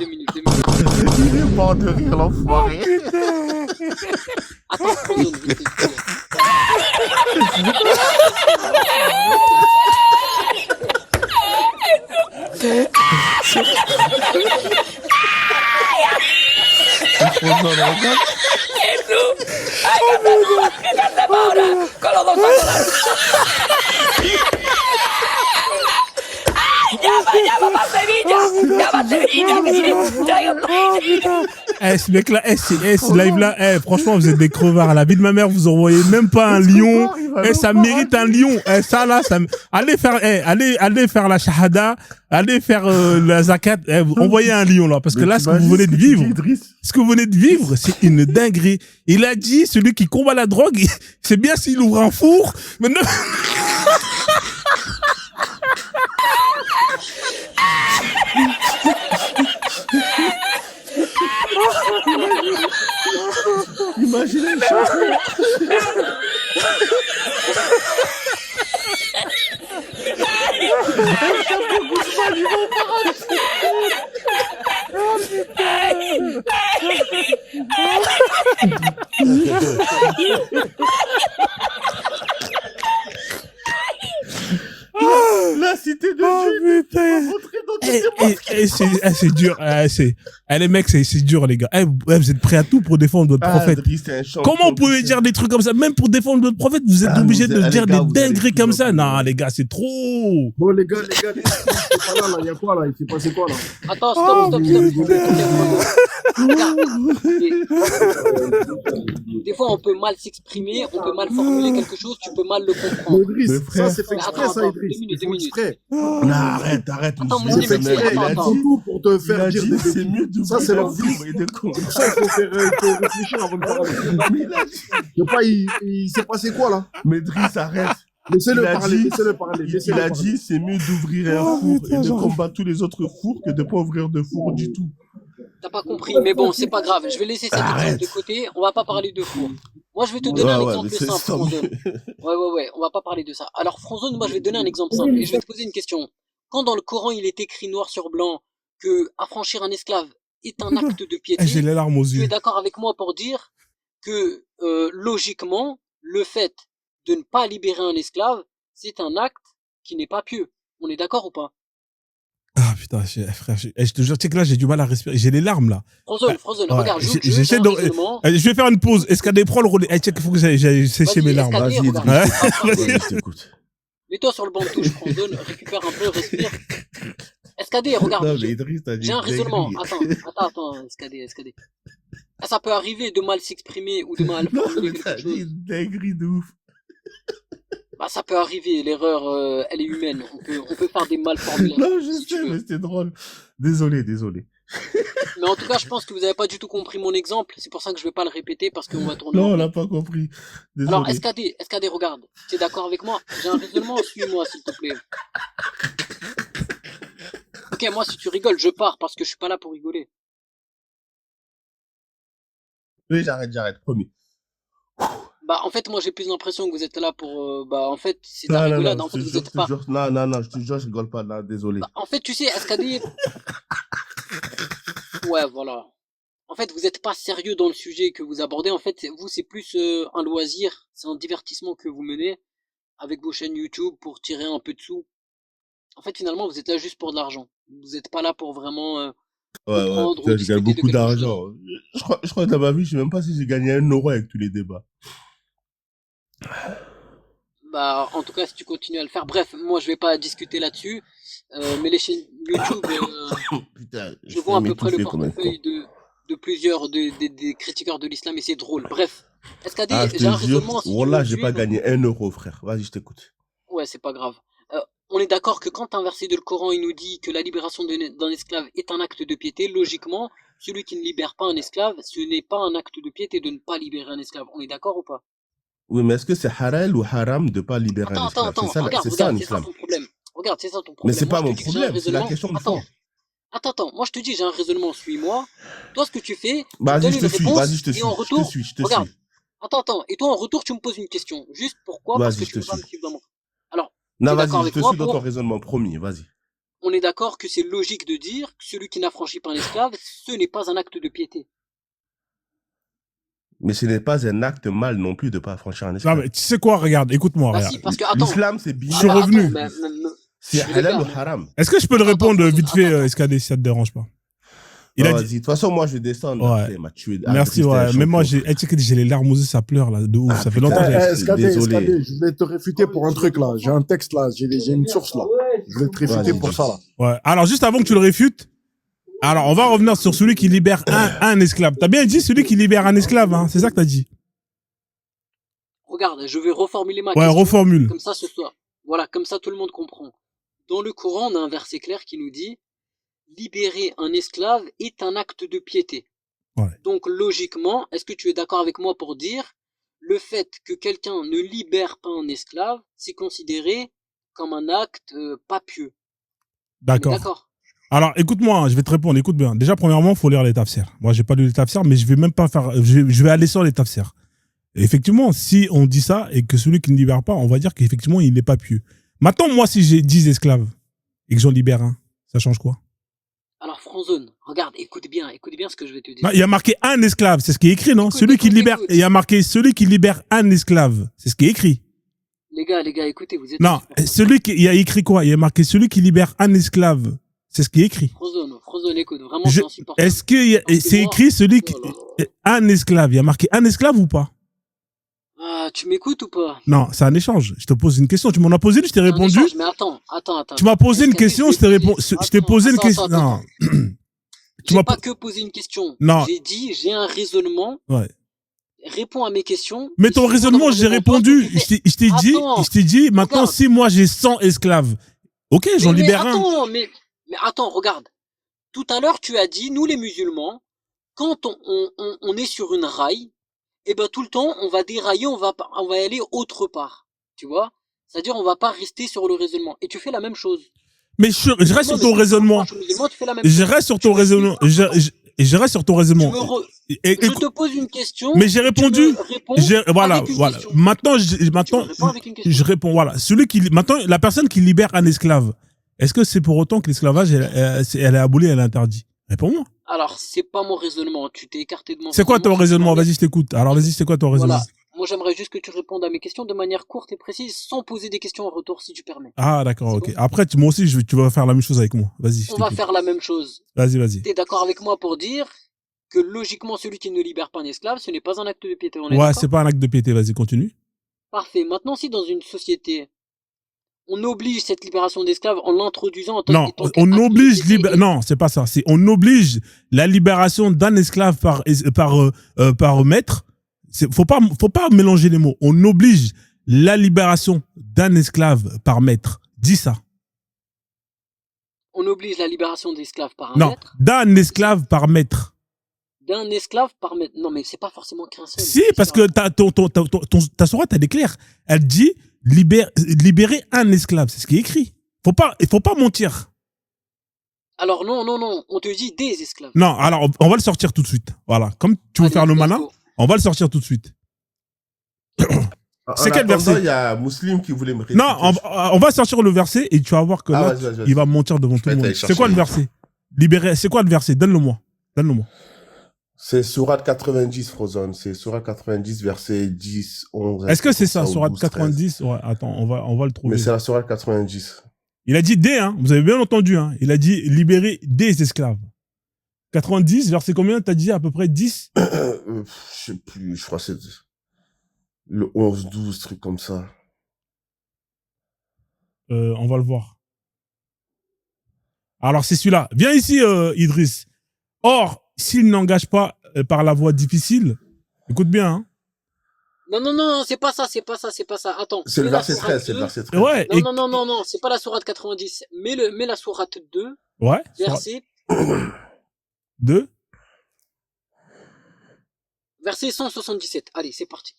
Il est mort de rire, l'enfoiré. Attends, Frozone, vite fait. Ce mec-là, ce live-là, franchement, vous êtes des crevards. À la vie de ma mère, vous envoyez même pas un lion. Ça mérite un lion. Allez faire la shahada, allez faire la zakat. Envoyez un lion là, parce que là, ce que vous venez de vivre, c'est une dinguerie. Il a dit, celui qui combat la drogue, c'est bien s'il ouvre un four, mais non. Imaginez le chapeau. La cité de Dieu. Putain. Rentrer dans C'est dur. Les mecs, c'est dur, les gars. Vous êtes prêts à tout pour défendre votre prophète. Comment vous pouvez dire des trucs comme ça? Même pour défendre votre prophète, vous êtes obligés de dire des dingueries comme ça. Non, les gars, c'est trop. Bon, les gars, c'est pas là, il y a quoi là? Il s'est passé quoi là? Attends, stop. Des fois, on peut mal s'exprimer, on peut mal formuler quelque chose, tu peux mal le comprendre. Mais Idriss, frère. ça c'est fait exprès, Attends, ça, Idriss. 2 minutes, Ils font 2 minutes. exprès. Non, arrête. Attends, Mousseline, mon C'est fait Idriss, mec, exprès. il a Ils attends. font dit- tout pour te Il faire a dire dit, des c'est bêtises. mieux de Ça, c'est leur vie. fils. Ça, il faut réfléchir avant de parler. Je sais pas, il s'est passé quoi là? Mais Driss, arrête. Laissez-le Il a parler, dit- laissez-le parler. Il a dit, c'est mieux d'ouvrir un four et de combattre tous les autres fours que de pas ouvrir de four du tout. T'as pas compris, mais bon, c'est pas grave. Je vais laisser cet exemple de côté. On va pas parler de four. Moi, je vais te donner un exemple mais c'est simple, ça. Frozone. Ouais. On va pas parler de ça. Alors, Frozone, moi, je vais te donner un exemple simple et je vais te poser une question. Quand dans le Coran, il est écrit noir sur blanc que affranchir un esclave est un acte de piété, J'ai les larmes aux tu es yeux. d'accord avec moi pour dire que logiquement, le fait de ne pas libérer un esclave, c'est un acte qui n'est pas pieux. On est d'accord ou pas? Ah putain, frère, je te jure, tu sais que là, j'ai du mal à respirer. J'ai les larmes là. Frozone, Ouais, regarde, joue le jeu, j'essaie j'ai un de- raisonnement. Je vais faire une pause. Escadé, prends le relais. Check, il faut que j'aille sécher Vas-y, mes larmes. Escadé, Vas-y, regarde. Idriss. Ouais. Vas-y, je t'écoute. Mets-toi sur le banc de touche, Frozone, récupère un peu, respire. Escadé, regarde. Non, mais Idriss, t'as dit J'ai un raisonnement. dinguerie. Attends, Escadé. Ça peut arriver de mal s'exprimer ou de mal Non, formuler mais t'as quelque dit chose. une dinguerie de ouf. Bah, ça peut arriver, l'erreur, elle est humaine. On peut faire des malformulations, Non, je si tu sais, veux. mais c'était drôle. Désolé. Mais en tout cas, je pense que vous avez pas du tout compris mon exemple. C'est pour ça que je vais pas le répéter parce qu'on va tourner en Non, on rond. n'a pas compris. Alors, Désolé. SKD, regarde. Tu es d'accord avec moi? J'ai un raisonnement, suis-moi, s'il te plaît. Ok, moi, si tu rigoles, je pars parce que je suis pas là pour rigoler. Oui, j'arrête, promis. Bah, en fait, moi, j'ai plus l'impression que vous êtes là pour, bah, en fait, c'est de la Non, rigolade. je En te fait, vous jure, êtes pas. Non, je te jure, je rigole pas là, désolé. Bah, en fait, tu sais, SKD, ouais, voilà. En fait, vous êtes pas sérieux dans le sujet que vous abordez. En fait, vous, c'est plus un loisir, c'est un divertissement que vous menez avec vos chaînes YouTube pour tirer un peu de sous. En fait, finalement, vous êtes là juste pour de l'argent. Vous n'êtes pas là pour vraiment Ouais, comprendre ou putain, je gagne discuter de beaucoup quelque chose. d'argent. Je crois que dans ma vie, je sais même pas si j'ai gagné 1 euro avec tous les débats. Bah, en tout cas, si tu continues à le faire. Bref, moi, je vais pas discuter là-dessus. Mais les chaînes YouTube, Putain, je je vois vais à peu près le m'étouffer comme un con. portefeuille de plusieurs des critiqueurs de l'islam et c'est drôle. Bref, Ah, SKD, je te j'ai un jure, raisonnement si tu veux Wallah, me j'ai pas suivre. gagné 1 euro, frère. Vas-y, je t'écoute. Ouais, c'est pas grave. On est d'accord que quand un verset de le Coran il nous dit que la libération d'un esclave est un acte de piété, logiquement, celui qui ne libère pas un esclave, ce n'est pas un acte de piété de ne pas libérer un esclave. On est d'accord ou pas? Oui, mais est-ce que c'est halal ou haram de pas libérer un esclave? Attends, C'est regarde, ça en c'est ça islam. ton problème. Regarde, c'est ça ton Mais problème. c'est Moi, pas je te mon dis que j'ai un problème, c'est la raisonnement. question de fond. Attends, moi, je te dis j'ai un raisonnement, suis-moi. Toi, ce que tu fais, tu me Vas-y, donnes je te une suis, vas-y, réponse je te et en suis, je te retour, suis, je te regarde, suis. attends, et toi, en retour, tu me poses une question. Juste pourquoi? Parce Vas-y, que je tu te veux pas suis. me suivre dans mon... Alors, tu Non, es vas-y, d'accord je avec te moi suis dans ton pour... raisonnement, promis, vas-y. On est d'accord que c'est logique de dire que celui qui n'affranchit pas un esclave, ce n'est pas un acte de piété. Mais ce n'est pas un acte mal non plus de pas affranchir un Non, esclave. mais tu sais quoi, regarde, écoute-moi, Bah regarde. si, parce que, attends, L'islam, c'est Je suis binaire. revenu. C'est Mais les halal gars, ou haram. Est-ce que je peux le Attends, répondre Frozen, vite fait, attends. SKD, si ça te dérange pas? Il Non, a vas-y, dit, de toute façon, moi, je vais descendre. Ouais. Après, il m'a tué. merci, Driss, t'es un ouais. Mais moi, champion, frère. tu sais que j'ai les larmes aux yeux, ça pleure, là, de ouf. Ah, Ça fait putain, longtemps que j'ai... Driss, désolé. SKD, je voulais te réfuter pour un truc là. J'ai un texte là, j'ai une source là. Je voulais te réfuter Vas-y, pour dis. ça là. Ouais. Alors, juste avant que tu le réfutes, alors, on va revenir sur celui qui libère un esclave. T'as bien dit celui qui libère un esclave, hein. C'est ça que t'as dit. Regarde, je vais reformuler ma Ouais, question. reformule. Comme ça, ce soir. Voilà, comme ça, tout le monde comprend. Dans le Coran, on a un verset clair qui nous dit libérer un esclave est un acte de piété. Ouais. Donc, logiquement, est-ce que tu es d'accord avec moi pour dire le fait que quelqu'un ne libère pas un esclave, c'est considéré comme un acte pas pieux? D'accord. D'accord. Alors, écoute-moi, hein, je vais te répondre, écoute bien. Déjà, premièrement, faut lire les tafsirs. Moi, j'ai pas lu les tafsirs, mais je vais même pas faire, je vais aller sur les tafsirs. Et effectivement, si on dit ça et que celui qui ne libère pas, on va dire qu'effectivement, il n'est pas pieux. Maintenant, moi, si j'ai 10 esclaves et que j'en libère un, ça change quoi? Alors, Franzone, regarde, écoute bien ce que je vais te dire. Non, il y a marqué un esclave, c'est ce qui est écrit, non? Écoute, Celui qui libère, écoute. il y a marqué celui qui libère un esclave, c'est ce qui est écrit. Les gars, écoutez, vous êtes... Non, celui qui, il y a écrit quoi? Il y a marqué celui qui libère un esclave, c'est ce qui est écrit. Frozone, écoute, vraiment, c'est insupportable. Est-ce que c'est écrit celui qui, un esclave, il y a marqué un esclave ou pas? Ah, tu m'écoutes ou pas? Non, c'est un échange. Je te pose une question. Tu m'en as posé une, je t'ai C'est un répondu. échange, mais attends. Tu m'as posé une question, je t'ai répondu. Je t'ai posé une question. Attends. Non. Tu J'ai m'as pas que posé une question. Non. J'ai dit, j'ai un raisonnement. Ouais. Réponds à mes questions. Mais ton raisonnement, j'ai répondu. Je t'ai dit, maintenant, regarde. si moi j'ai 100 esclaves, ok, j'en libère un. Mais attends, regarde. Tout à l'heure, tu as dit, nous les musulmans, quand on est sur une raille, et ben tout le temps, on va dérailler, on va aller autre part. Tu vois? C'est-à-dire, on va pas rester sur le raisonnement. Et tu fais la même chose. Mais je reste sur ton raisonnement. Je reste sur ton raisonnement. Je reste sur ton raisonnement. Je te pose une question. Mais j'ai répondu. Voilà. Maintenant, je réponds. Voilà. Maintenant, la personne qui libère un esclave, est-ce que c'est pour autant que l'esclavage, elle est abolie, elle est interdite? Réponds-moi. Alors, c'est pas mon raisonnement. Tu t'es écarté de mon raisonnement. C'est quoi ton raisonnement? Vas-y, je t'écoute. Alors, vas-y, c'est quoi ton raisonnement? Voilà. Moi, j'aimerais juste que tu répondes à mes questions de manière courte et précise, sans poser des questions en retour, si tu permets. Ah, d'accord, ok. Bon. Après, moi aussi, tu vas faire la même chose avec moi. Vas-y. On va faire la même chose. Vas-y. T'es d'accord avec moi pour dire que logiquement, celui qui ne libère pas un esclave, ce n'est pas un acte de piété. Ouais, c'est pas un acte de piété. Vas-y, continue. Parfait. Maintenant, si dans une société, on oblige cette libération d'esclaves en l'introduisant en tant Non, étant on oblige qu'activité non, c'est pas ça. C'est on oblige la libération d'un esclave par maître. Faut pas mélanger les mots. On oblige la libération d'un esclave par maître. Dis ça. on oblige la libération d'esclaves par un Non, maître, d'un esclave par maître. d'un esclave par maître. Non, mais c'est pas forcément qu'un seul. Si, parce que ta sourate, elle est claire. Elle dit libérer un esclave. C'est ce qui est écrit. Il faut pas mentir. Alors non, on te dit des esclaves. Non, alors on va le sortir tout de suite. Voilà. Comme tu veux Allez, faire le let's malin, go. on va le sortir tout de suite. C'est quel verset? Il y a Muslim qui voulait me réciter. Non, on va sortir le verset et tu vas voir que là, vas-y. il va mentir devant tout le monde. C'est quoi le verset? Libérer. C'est quoi le verset? Donne-le-moi. C'est Sourate 90, Frozone. C'est Sourate 90, verset 10, 11. Est-ce que c'est ça, ou Sourate 12, 13. 90? Ouais, attends, on va le trouver. Mais c'est la Sourate 90. Il a dit des, hein. Vous avez bien entendu, hein. Il a dit libérer des esclaves. 90, verset combien? T'as dit à peu près 10? Je sais plus, je crois que c'est le 11, 12, truc comme ça. On va le voir. Alors, c'est celui-là. Viens ici, Idriss. Or, s'il n'engage pas par la voie difficile, écoute bien, hein. Non, c'est pas ça. Attends. C'est le mets la verset sourate 13, c'est le 2. verset 13. Ouais. Non, c'est pas la sourate 90. Mets la sourate 2, Ouais. verset 2. Verset 177. Allez, c'est parti.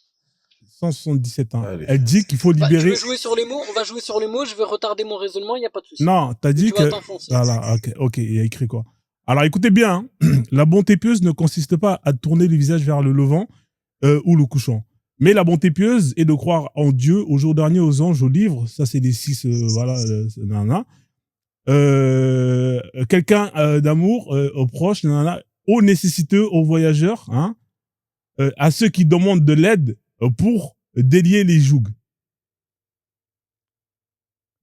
177 ans. Allez. Elle dit qu'il faut Tu libérer. veux jouer sur les mots? On va jouer sur les mots. Je vais retarder mon raisonnement. Il n'y a pas de souci. Non, t'as dit Tu vas que. t'enfoncer. Voilà, ok, il y a écrit quoi. Alors écoutez bien, hein. La bonté pieuse ne consiste pas à tourner le visage vers le levant ou le couchant. Mais la bonté pieuse est de croire en Dieu, au jour dernier, aux anges, aux livres. Ça, c'est les 6, nanana. Quelqu'un d'amour aux proches, nanana, aux nécessiteux, aux voyageurs, hein, à ceux qui demandent de l'aide pour délier les jougs.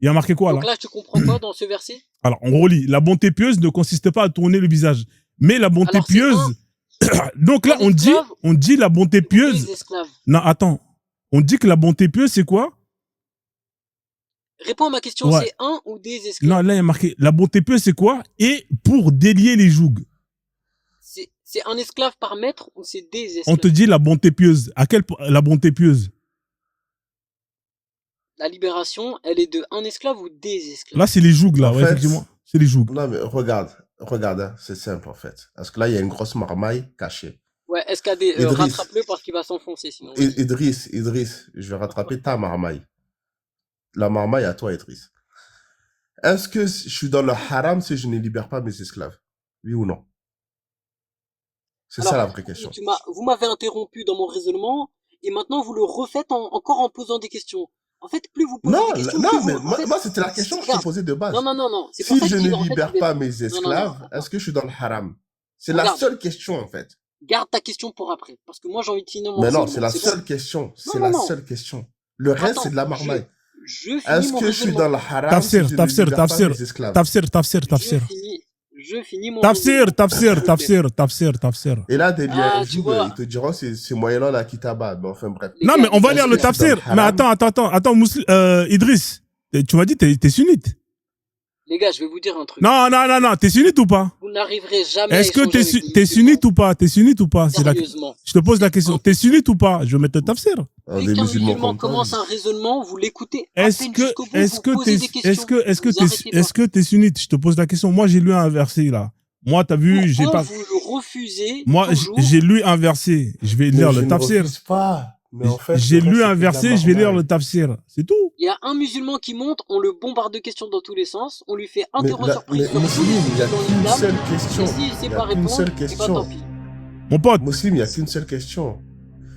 Il y a marqué quoi là? Donc là, tu comprends quoi dans ce verset? Alors, on relit. La bonté pieuse ne consiste pas à tourner le visage. Mais la bonté Alors, c'est pieuse... Donc là, un esclave on dit la bonté pieuse... Des esclaves. Non, attends. On dit que la bonté pieuse, c'est quoi? Réponds à ma question, Ouais. c'est un ou des esclaves? Non, là, il y a marqué. La bonté pieuse, c'est quoi? Et pour délier les jougs. C'est un esclave par maître ou c'est des esclaves? On te dit la bonté pieuse. La bonté pieuse? La libération, elle est de un esclave ou des esclaves? Là, c'est les jougs, là. En Ouais, fait, effectivement. C'est les jougs. Non, mais regarde, hein, c'est simple en fait. Parce que là, il y a une grosse marmaille cachée. Ouais, SKD, Idriss. rattrape-le parce qu'il va s'enfoncer sinon. Idriss, je vais rattraper ta marmaille. La marmaille à toi, Idriss. Est-ce que je suis dans le haram si je ne libère pas mes esclaves? Oui ou non? C'est ça la vraie question. Vous m'avez interrompu dans mon raisonnement et maintenant vous le refaites encore en posant des questions. En fait, plus vous posez Non, des questions, non, plus mais vous... en fait, moi, c'était la question que je te regarde. posais de base. Non. C'est Si pas ça je qui ne va, en fait, libère il pas va- mes non, esclaves, est-ce que je suis dans le haram? C'est la Regarde. seule question, en fait. Garde ta question pour après, parce que moi j'ai envie de finir mon Mais non, raisonnement, c'est la bon. seule question. C'est Non, la non. seule question. Le reste, Attends, c'est de la marmaille. Je finis Est-ce mon que je suis raisonnement. dans le haram Tafsir, si je ne tafsir, libère pas tafsir. mes esclaves? Tafsir. Je finis mon Tafsir. raisonnement. Et là, des Ah, liens tu vois. ils te diront c'est moyennant la kitaba. Mais enfin, bref. Les Non, gars, mais on va les lire gars, le tafsir. dans le Mais haram. attends, Idriss. Tu m'as dit t'es sunnite. Les gars, je vais vous dire un truc. Non, t'es sunnite ou pas? Vous n'arriverez jamais Est-ce à que échanger avec des t'es musulmans. sunnite ou pas? T'es sunnite ou pas? Sérieusement. Je te pose la question. T'es sunnite ou pas? Je vais mettre le tafsir. Dès Des qu'un musulmans musulman comme toi. commence un raisonnement, vous l'écoutez à Est-ce peine que jusqu'au bout, vous posez des questions. est-ce que t'es sunnite? Je te pose la question. Moi, j'ai lu un verset là. Moi, t'as vu, j'ai Pourquoi pas. vous le refusez Moi, toujours j'ai lu un verset. Je vais lire Mais je le ne tafsir. refuse pas. Mais en fait, J'ai le lu reste, un c'est de la verset. Je vais lire marmaille. le tafsir. C'est tout. Il y a un musulman qui monte, on le bombarde de questions dans tous les sens, on lui fait Mais interro surprise sur Muslim, il n'y a dans qu'une l'islam, seule question. et s'il Il sait n'y pas a qu'une répondre, seule et bah question. tant pis. Mon pote. Muslim, il n'y a qu'une seule question.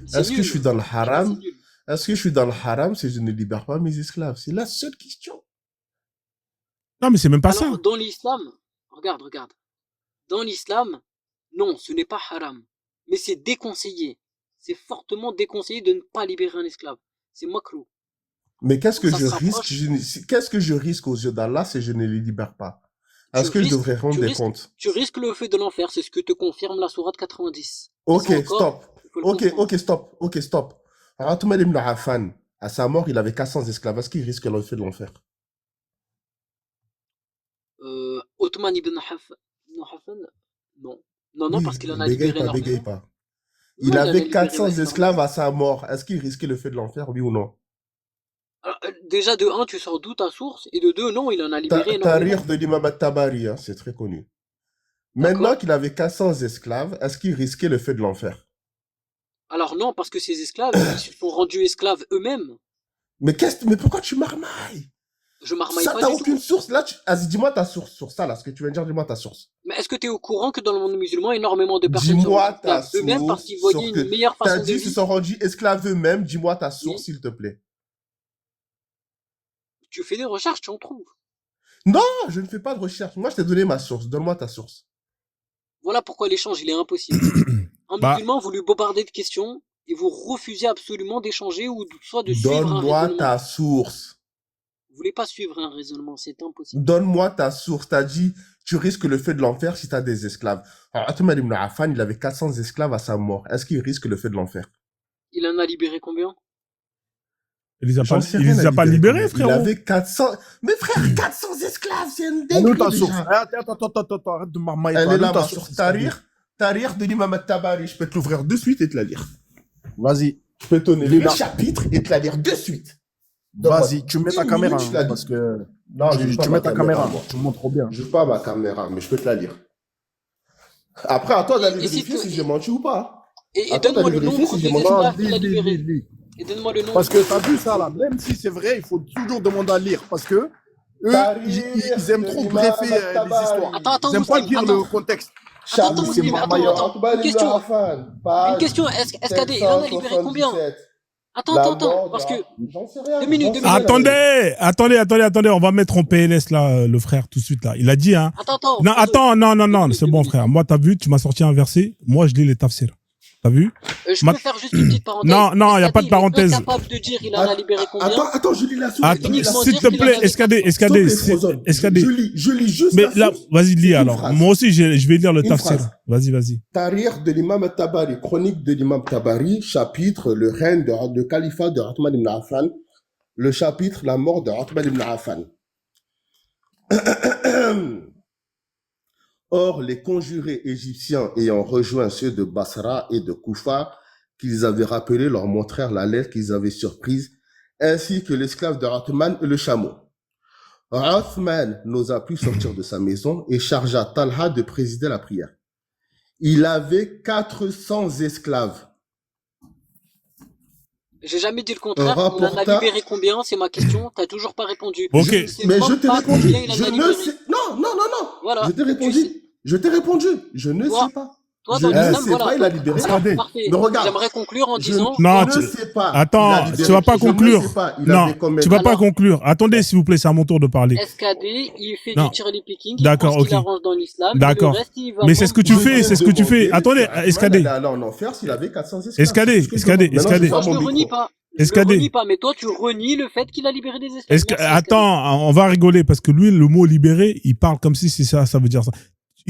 C'est Est-ce que nul. je suis dans le C'est haram? nul. Est-ce que je suis dans le haram si je ne libère pas mes esclaves? C'est la seule question. Non, mais c'est même pas Alors, ça. dans l'islam, regarde. Dans l'islam, non, ce n'est pas haram. Mais c'est déconseillé. C'est fortement déconseillé de ne pas libérer un esclave. C'est makruh. Mais qu'est-ce que Ça je se risque? rapproche. Qu'est-ce que je risque aux yeux d'Allah si je ne les libère pas? Tu Est-ce que je risques- devrais rendre tu des risques- comptes? Tu risques le feu de l'enfer, c'est ce que te confirme la sourate 90. Ok, Et ça encore, stop. il faut le comprendre. Ok, stop. Ratouma ibn Affan, à sa mort, il avait 400 esclaves. Est-ce qu'il risque le feu de l'enfer? Othman ibn Affan, non. Non, parce Oui, qu'il en a bégaye libéré pas, bégaye énormément. pas. Non, Il il en a avait libéré 400 énormément. esclaves à sa mort. Est-ce qu'il risquait le feu de l'enfer, oui ou non? Alors, déjà, de un, tu sors d'où ta source, et de deux, non, il en a libéré énormément. Tarir de l'imam al-Tabari, hein, c'est très connu. Maintenant D'accord? qu'il avait 400 esclaves, est-ce qu'il risquait le feu de l'enfer? Alors non, parce que ces esclaves, ils se sont rendus esclaves eux-mêmes. Mais pourquoi tu marmailles? Je marmaille Ça, pas t'as du aucune tout. source. Là, vas-y, dis-moi ta source sur ça, là, ce que tu viens de dire, dis-moi ta source. Mais est-ce que tu es au courant que dans le monde musulman, énormément de personnes se Dis-moi rendent ta esclaves eux-mêmes parce source qu'ils voyaient sur une que meilleure t'as façon de dit qu'ils se vie? sont rendus esclaves eux-mêmes. Dis-moi ta source, Oui. s'il te plaît. Tu fais des recherches, tu en trouves. Non, je ne fais pas de recherche. Moi, je t'ai donné ma source. Donne-moi ta source. Voilà pourquoi l'échange, il est impossible. Un Bah, musulman, vous lui bombardez de questions et vous refusez absolument d'échanger ou soit de suivre un Donne-moi raisonnement. ta source. Vous voulez pas suivre un raisonnement, c'est impossible. Donne-moi ta source. T'as dit, tu risques le feu de l'enfer si t'as des esclaves. Alors, Othman ibn Affan, il avait 400 esclaves à sa mort. Est-ce qu'il risque le feu de l'enfer? Il en a libéré combien? il les a J'en pas, sais il rien les à a pas libérer libérés, combien. Il frérot. avait 400... Mais frère, 400 esclaves, c'est une Elle est où dinguerie ta source? déjà. Attends, arrête de marmailler. Elle toi. est Elle est là, où ta ma source? source. Tarir de l'imam al-Tabari. Je peux te l'ouvrir de suite et te la lire. Vas-y, Je peux te donner Lis le là. chapitre et te la lire de suite. Donne-moi vas-y, tu mets ta une caméra, minute, je la hein, lis. parce que Non, je tu mets ta caméra, tu montres trop bien. Je joue pas à ma caméra, mais je peux te la lire. Après, à toi d'aller Et si vérifier tu- si j'ai menti ou pas. Et Attends, donne-moi t'as le vérifié nombre si des j'ai menti. Non, esclaves qu'il a libérés. lis. Et donne-moi le nombre. Parce que t'as vu ça là, même si c'est vrai, il faut toujours demander à lire. Parce que eux, ils aiment trop greffer les histoires. Attends, Ils aiment pas Mouslim, dire attends. le contexte. Attends, C'est Mouslim, marmailleur. attends. Une question. Une question, SKD, il en a libéré combien? Attends, parce que... J'en sais rien. 2 minutes, j'en 2 sais minutes. rien. Attendez, on va mettre en PLS là, le frère tout de suite là. Il a dit hein. Attends. Non, attends, non, minutes, c'est 2 bon minutes. frère. Moi, t'as vu, tu m'as sorti un verset. Moi, je lis les tafsirs. T'as vu? Je peux faire juste une petite parenthèse. Non, y a pas de parenthèse. Il est incapable de dire il en a libéré combien. Attends, je lis la source. Attends, uniquement s'il dire te qu'il a plaît, gagné. SKD. Je lis juste Mais la là, source. vas-y, lis Une alors. phrase. Moi aussi, je vais lire le Une tafsir. phrase. Vas-y. Tarir de l'imam al-Tabari, chronique de l'imam Tabari, chapitre le règne de califat de Othman ibn Affan, le chapitre la mort de Othman ibn Affan. Or, les conjurés égyptiens ayant rejoint ceux de Basra et de Koufa, qu'ils avaient rappelés, leur montrèrent la lettre qu'ils avaient surprise, ainsi que l'esclave de Othman et le chameau. Othman n'osa plus sortir de sa maison et chargea Talha de présider la prière. Il avait 400 esclaves. J'ai jamais dit le contraire. Un Il en a rapporteur- libéré combien? C'est ma question. T'as toujours pas répondu. Ok. Je sais Mais même je t'ai pas répondu. combien il en Je a ne libéré. sais. Non. Voilà. Je t'ai Tu sais- répondu. Je t'ai répondu. Je ne Toi- sais pas. Toi, Je dans ne l'islam, sais voilà. pas, il a libéré. Alors, SKD. parfait. Mais regarde. J'aimerais conclure en Je disant. Non, ne tu- sais pas. Attends, Il a libéré. tu vas pas Je ne conclure. sais pas. Il Non, avait combien tu vas pas Alors- conclure. Attendez, s'il vous plaît, c'est à mon tour de parler. SKD, il fait Non. du tirely picking. Il D'accord, prend ce qu'il ok. arrange dans l'islam. D'accord. Et le reste, il va Mais c'est ce que tu vendre- fais, c'est ce que tu fais. Attendez, SKD. Non, faire s'il avait 400 esclaves. SKD, C'est ce que je SKD, demande. Maintenant, SKD. je Moi, ferme je le mon renie micro. pas. Je SKD. le renie pas, mais toi, tu renies le fait qu'il a libéré des esclaves. Est-ce que, Merci, SKD. attends, on va rigoler parce que lui, le mot libéré, il parle comme si c'est ça, ça veut dire ça.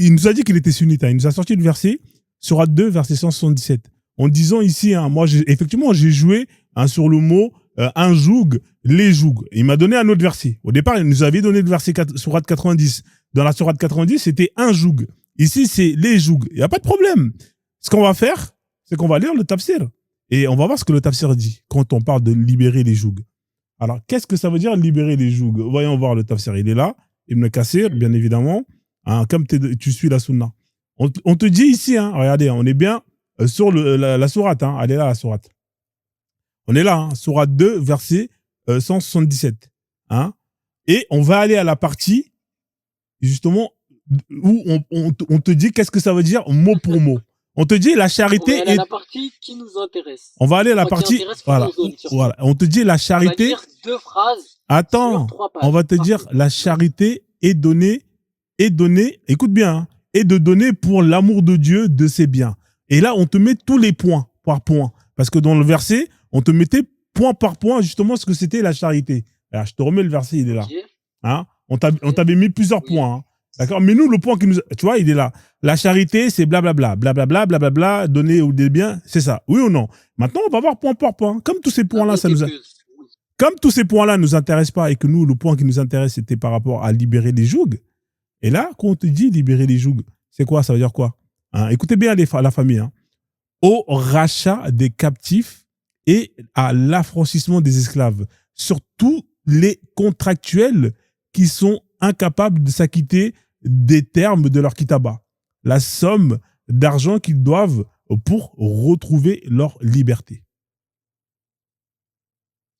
Il nous a dit qu'il était sunnite. Hein. Il nous a sorti le verset, Sourate 2, verset 177. En disant ici, hein, moi, effectivement, j'ai joué hein, sur le mot un joug, les jougs. Il m'a donné un autre verset. Au départ, il nous avait donné le verset Sourate 90. Dans la Sourate 90, c'était un joug. Ici, c'est les jougs. Il n'y a pas de problème. Ce qu'on va faire, c'est qu'on va lire le tafsir. Et on va voir ce que le tafsir dit quand on parle de libérer les jougs. Alors, qu'est-ce que ça veut dire libérer les jougs? Voyons voir le tafsir. Il est là. Ibn Kassir, bien évidemment. Hein, comme tu suis la sunna. On te dit ici, hein, regardez, on est bien sur la sourate. Hein, elle est là, la sourate. On est là, hein, sourate 2, verset 177. Hein, et on va aller à la partie, justement, où on te dit qu'est-ce que ça veut dire mot pour mot. On te dit la On charité va aller à est... la partie qui nous intéresse. On va aller à la Moi, qui partie... intéresse Voilà, Frozone, surtout. voilà. On te dit la On va charité... lire 2 phrases Attends, sur 3 pages. on va te Parfait. dire la charité est donnée, écoute bien, hein, et de donner pour l'amour de Dieu de ses biens. Et là, on te met tous les points par point. Parce que dans le verset, on te mettait point par point justement ce que c'était la charité. Alors, je te remets le verset, il est là. Ok. Hein, on t'avait mis plusieurs points. Hein, d'accord? Mais nous, le point qui nous... Tu vois, il est là. La charité, c'est blablabla, blablabla, donner ou des biens, c'est ça. Oui ou non? Maintenant, on va voir point par point. Comme tous ces points-là, ça nous a... Comme tous ces points-là ne nous intéressent pas et que nous, le point qui nous intéresse, c'était par rapport à libérer les jougs, Et là, quand on te dit libérer les jougs, c'est quoi? Ça veut dire quoi? Hein, écoutez bien la famille. Hein. Au rachat des captifs et à l'affranchissement des esclaves. Sur tous les contractuels qui sont incapables de s'acquitter des termes de leur kitaba. La somme d'argent qu'ils doivent pour retrouver leur liberté.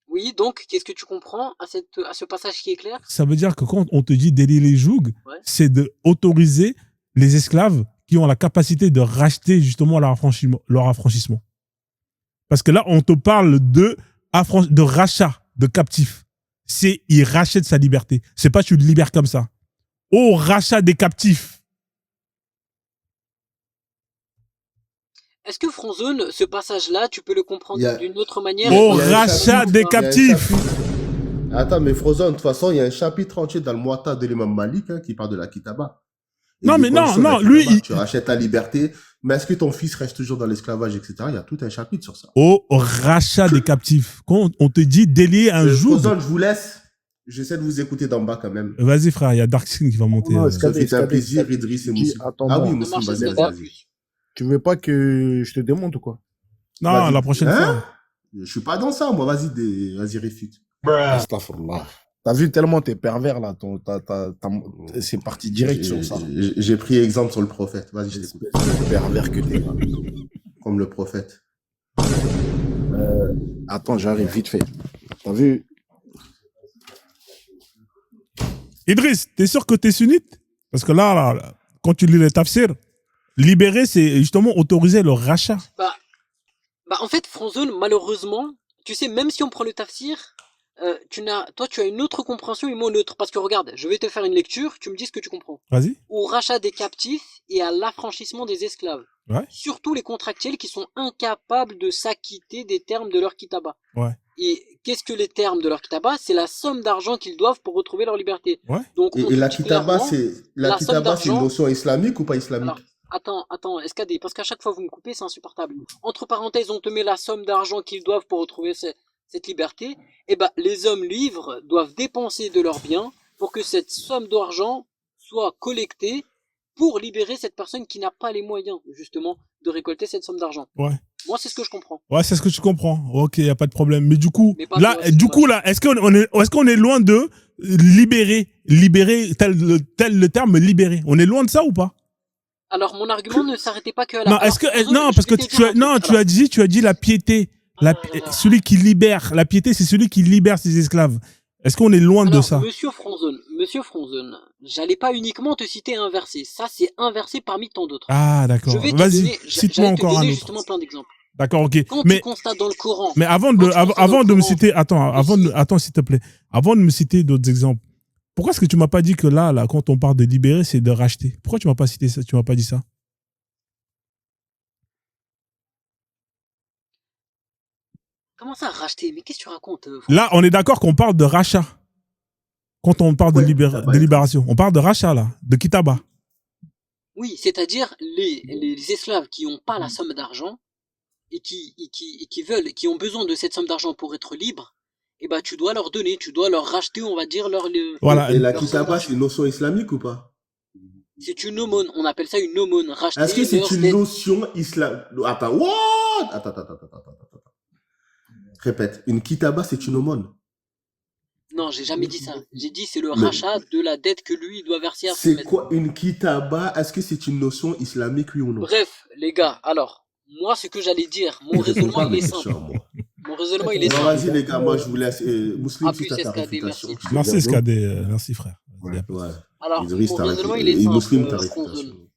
Oui, donc, qu'est-ce que tu comprends à ce passage qui est clair? Ça veut dire que quand on te dit délier les jougs, Ouais. c'est d'autoriser les esclaves qui ont la capacité de racheter justement leur affranchissement. Parce que là, on te parle de rachat de captifs. C'est il rachète sa liberté. C'est pas tu le libères comme ça. Au rachat des captifs. Est-ce que Frozone, ce passage-là, tu peux le comprendre Il y a- d'une autre manière? Au Il y a un rachat chapitre- des il y a un captifs. chapitre- Attends, mais Frozone, de toute façon, il y a un chapitre entier dans le Muwatta de l'imam Malik qui parle de la kitaba. Et Non, des mais non, conditions de la non, kitaba. lui, Tu rachètes ta liberté, mais est-ce que ton fils reste toujours dans l'esclavage, etc. Il y a tout un chapitre sur ça. Au rachat des captifs. Quand on te dit délier un joug. Frozone, je vous laisse. J'essaie de vous écouter d'en bas quand même. Vas-y, frère, il y a Darkskin qui va monter. Non, Ça fait un Escadé, plaisir, Idriss et dis, Moussim. attends-moi. Ah oui, Ça Moussim, marche, vas-y, Escadé. vas-y. Tu veux pas que je te démonte ou quoi? Non, Vas-y. la prochaine Hein? fois. Je suis pas dans ça, moi. Vas-y, réfute. Astaghfirullah. T'as vu tellement t'es pervers là, c'est parti direct sur ça. J'ai pris exemple sur le prophète. Vas-y, je t'écoute. Espèce de pervers que t'es là. Comme le prophète. Attends, j'arrive vite fait. T'as vu? Idriss, t'es sûr que t'es sunnite? Parce que là, quand tu lis les tafsirs, libérer, c'est justement autoriser le rachat. Bah, en fait, Frozone, malheureusement, tu sais, même si on prend le tafsir, toi, tu as une autre compréhension et moi une autre. Parce que regarde, je vais te faire une lecture, tu me dis ce que tu comprends. Vas-y. Au rachat des captifs et à l'affranchissement des esclaves. Ouais. Surtout les contractuels qui sont incapables de s'acquitter des termes de leur kitaba. Ouais. Et qu'est-ce que les termes de leur kitaba? C'est la somme d'argent qu'ils doivent pour retrouver leur liberté. Ouais. Donc, on Et te la dit kitaba, clairement, c'est la somme c'est une d'argent- notion islamique ou pas islamique? Alors, attends, SKD, parce qu'à chaque fois vous me coupez, c'est insupportable. Entre parenthèses, on te met la somme d'argent qu'ils doivent pour retrouver cette liberté. Et ben, les hommes libres doivent dépenser de leurs biens pour que cette somme d'argent soit collectée pour libérer cette personne qui n'a pas les moyens, justement, de récolter cette somme d'argent. Ouais. Moi, c'est ce que je comprends. Ouais, c'est ce que tu comprends. Ok, y a pas de problème. Mais du coup, Mais pas là, toi, c'est là, est-ce qu'on est loin de libérer, tel le terme libérer? On est loin de ça ou pas? Alors, mon argument ne s'arrêtait pas que à la... Non, Alors, Frozone, non, je parce vais que te dire un truc. tu as dit la piété. Celui qui libère. La piété, c'est celui qui libère ses esclaves. Est-ce qu'on est loin de Alors, ça? Monsieur Frozone, j'allais pas uniquement te citer un verset. Ça, c'est un verset parmi tant d'autres. Ah, d'accord. Je vais te Vas-y, donner, cite-moi j'allais te encore un donner autre. justement plein d'exemples. D'accord, ok. Quand Mais tu constates dans le Coran, avant quand tu constates avant dans de le me Coran, citer, aussi- attends, s'il te plaît. Avant de me citer d'autres exemples, pourquoi est-ce que tu m'as pas dit que là, quand on parle de libérer, c'est de racheter? Pourquoi tu m'as pas cité ça? Tu m'as pas dit ça? comment ça racheter? Mais qu'est-ce que tu racontes? Là, on est d'accord qu'on parle de rachat. Quand on parle Ouais, de libération, on parle de rachat, là, de kitaba. Oui, c'est-à-dire les esclaves qui n'ont pas la somme d'argent et qui ont besoin de cette somme d'argent pour être libres, eh ben, tu dois leur donner, tu dois leur racheter, on va dire, Voilà. Et la leur kitaba, somme c'est une notion islamique ou pas? C'est une aumône, on appelle ça une aumône. Racheter Est-ce que c'est leur une dette. notion islamique? Attends, what? Attends. Répète, une kitaba, c'est une aumône. Non, j'ai jamais dit ça. J'ai dit c'est le Mais- rachat de la dette que lui doit verser à son C'est maître. quoi une kitaba? Est-ce que c'est une notion islamique, oui ou non? Bref, les gars, alors, moi, ce que j'allais dire, mon raisonnement, il est simple. Mon raisonnement, il est Bon, simple. vas-y, les gars, moi, je vous laisse. Muslim, Ah, si plus t'as ta SKD, réfutation. merci. Merci, SKD. Merci, frère. Ouais. Alors, Idriss, mon ta raisonnement, réfutation. il est Et Muslim, simple, ta Frozone. réfutation.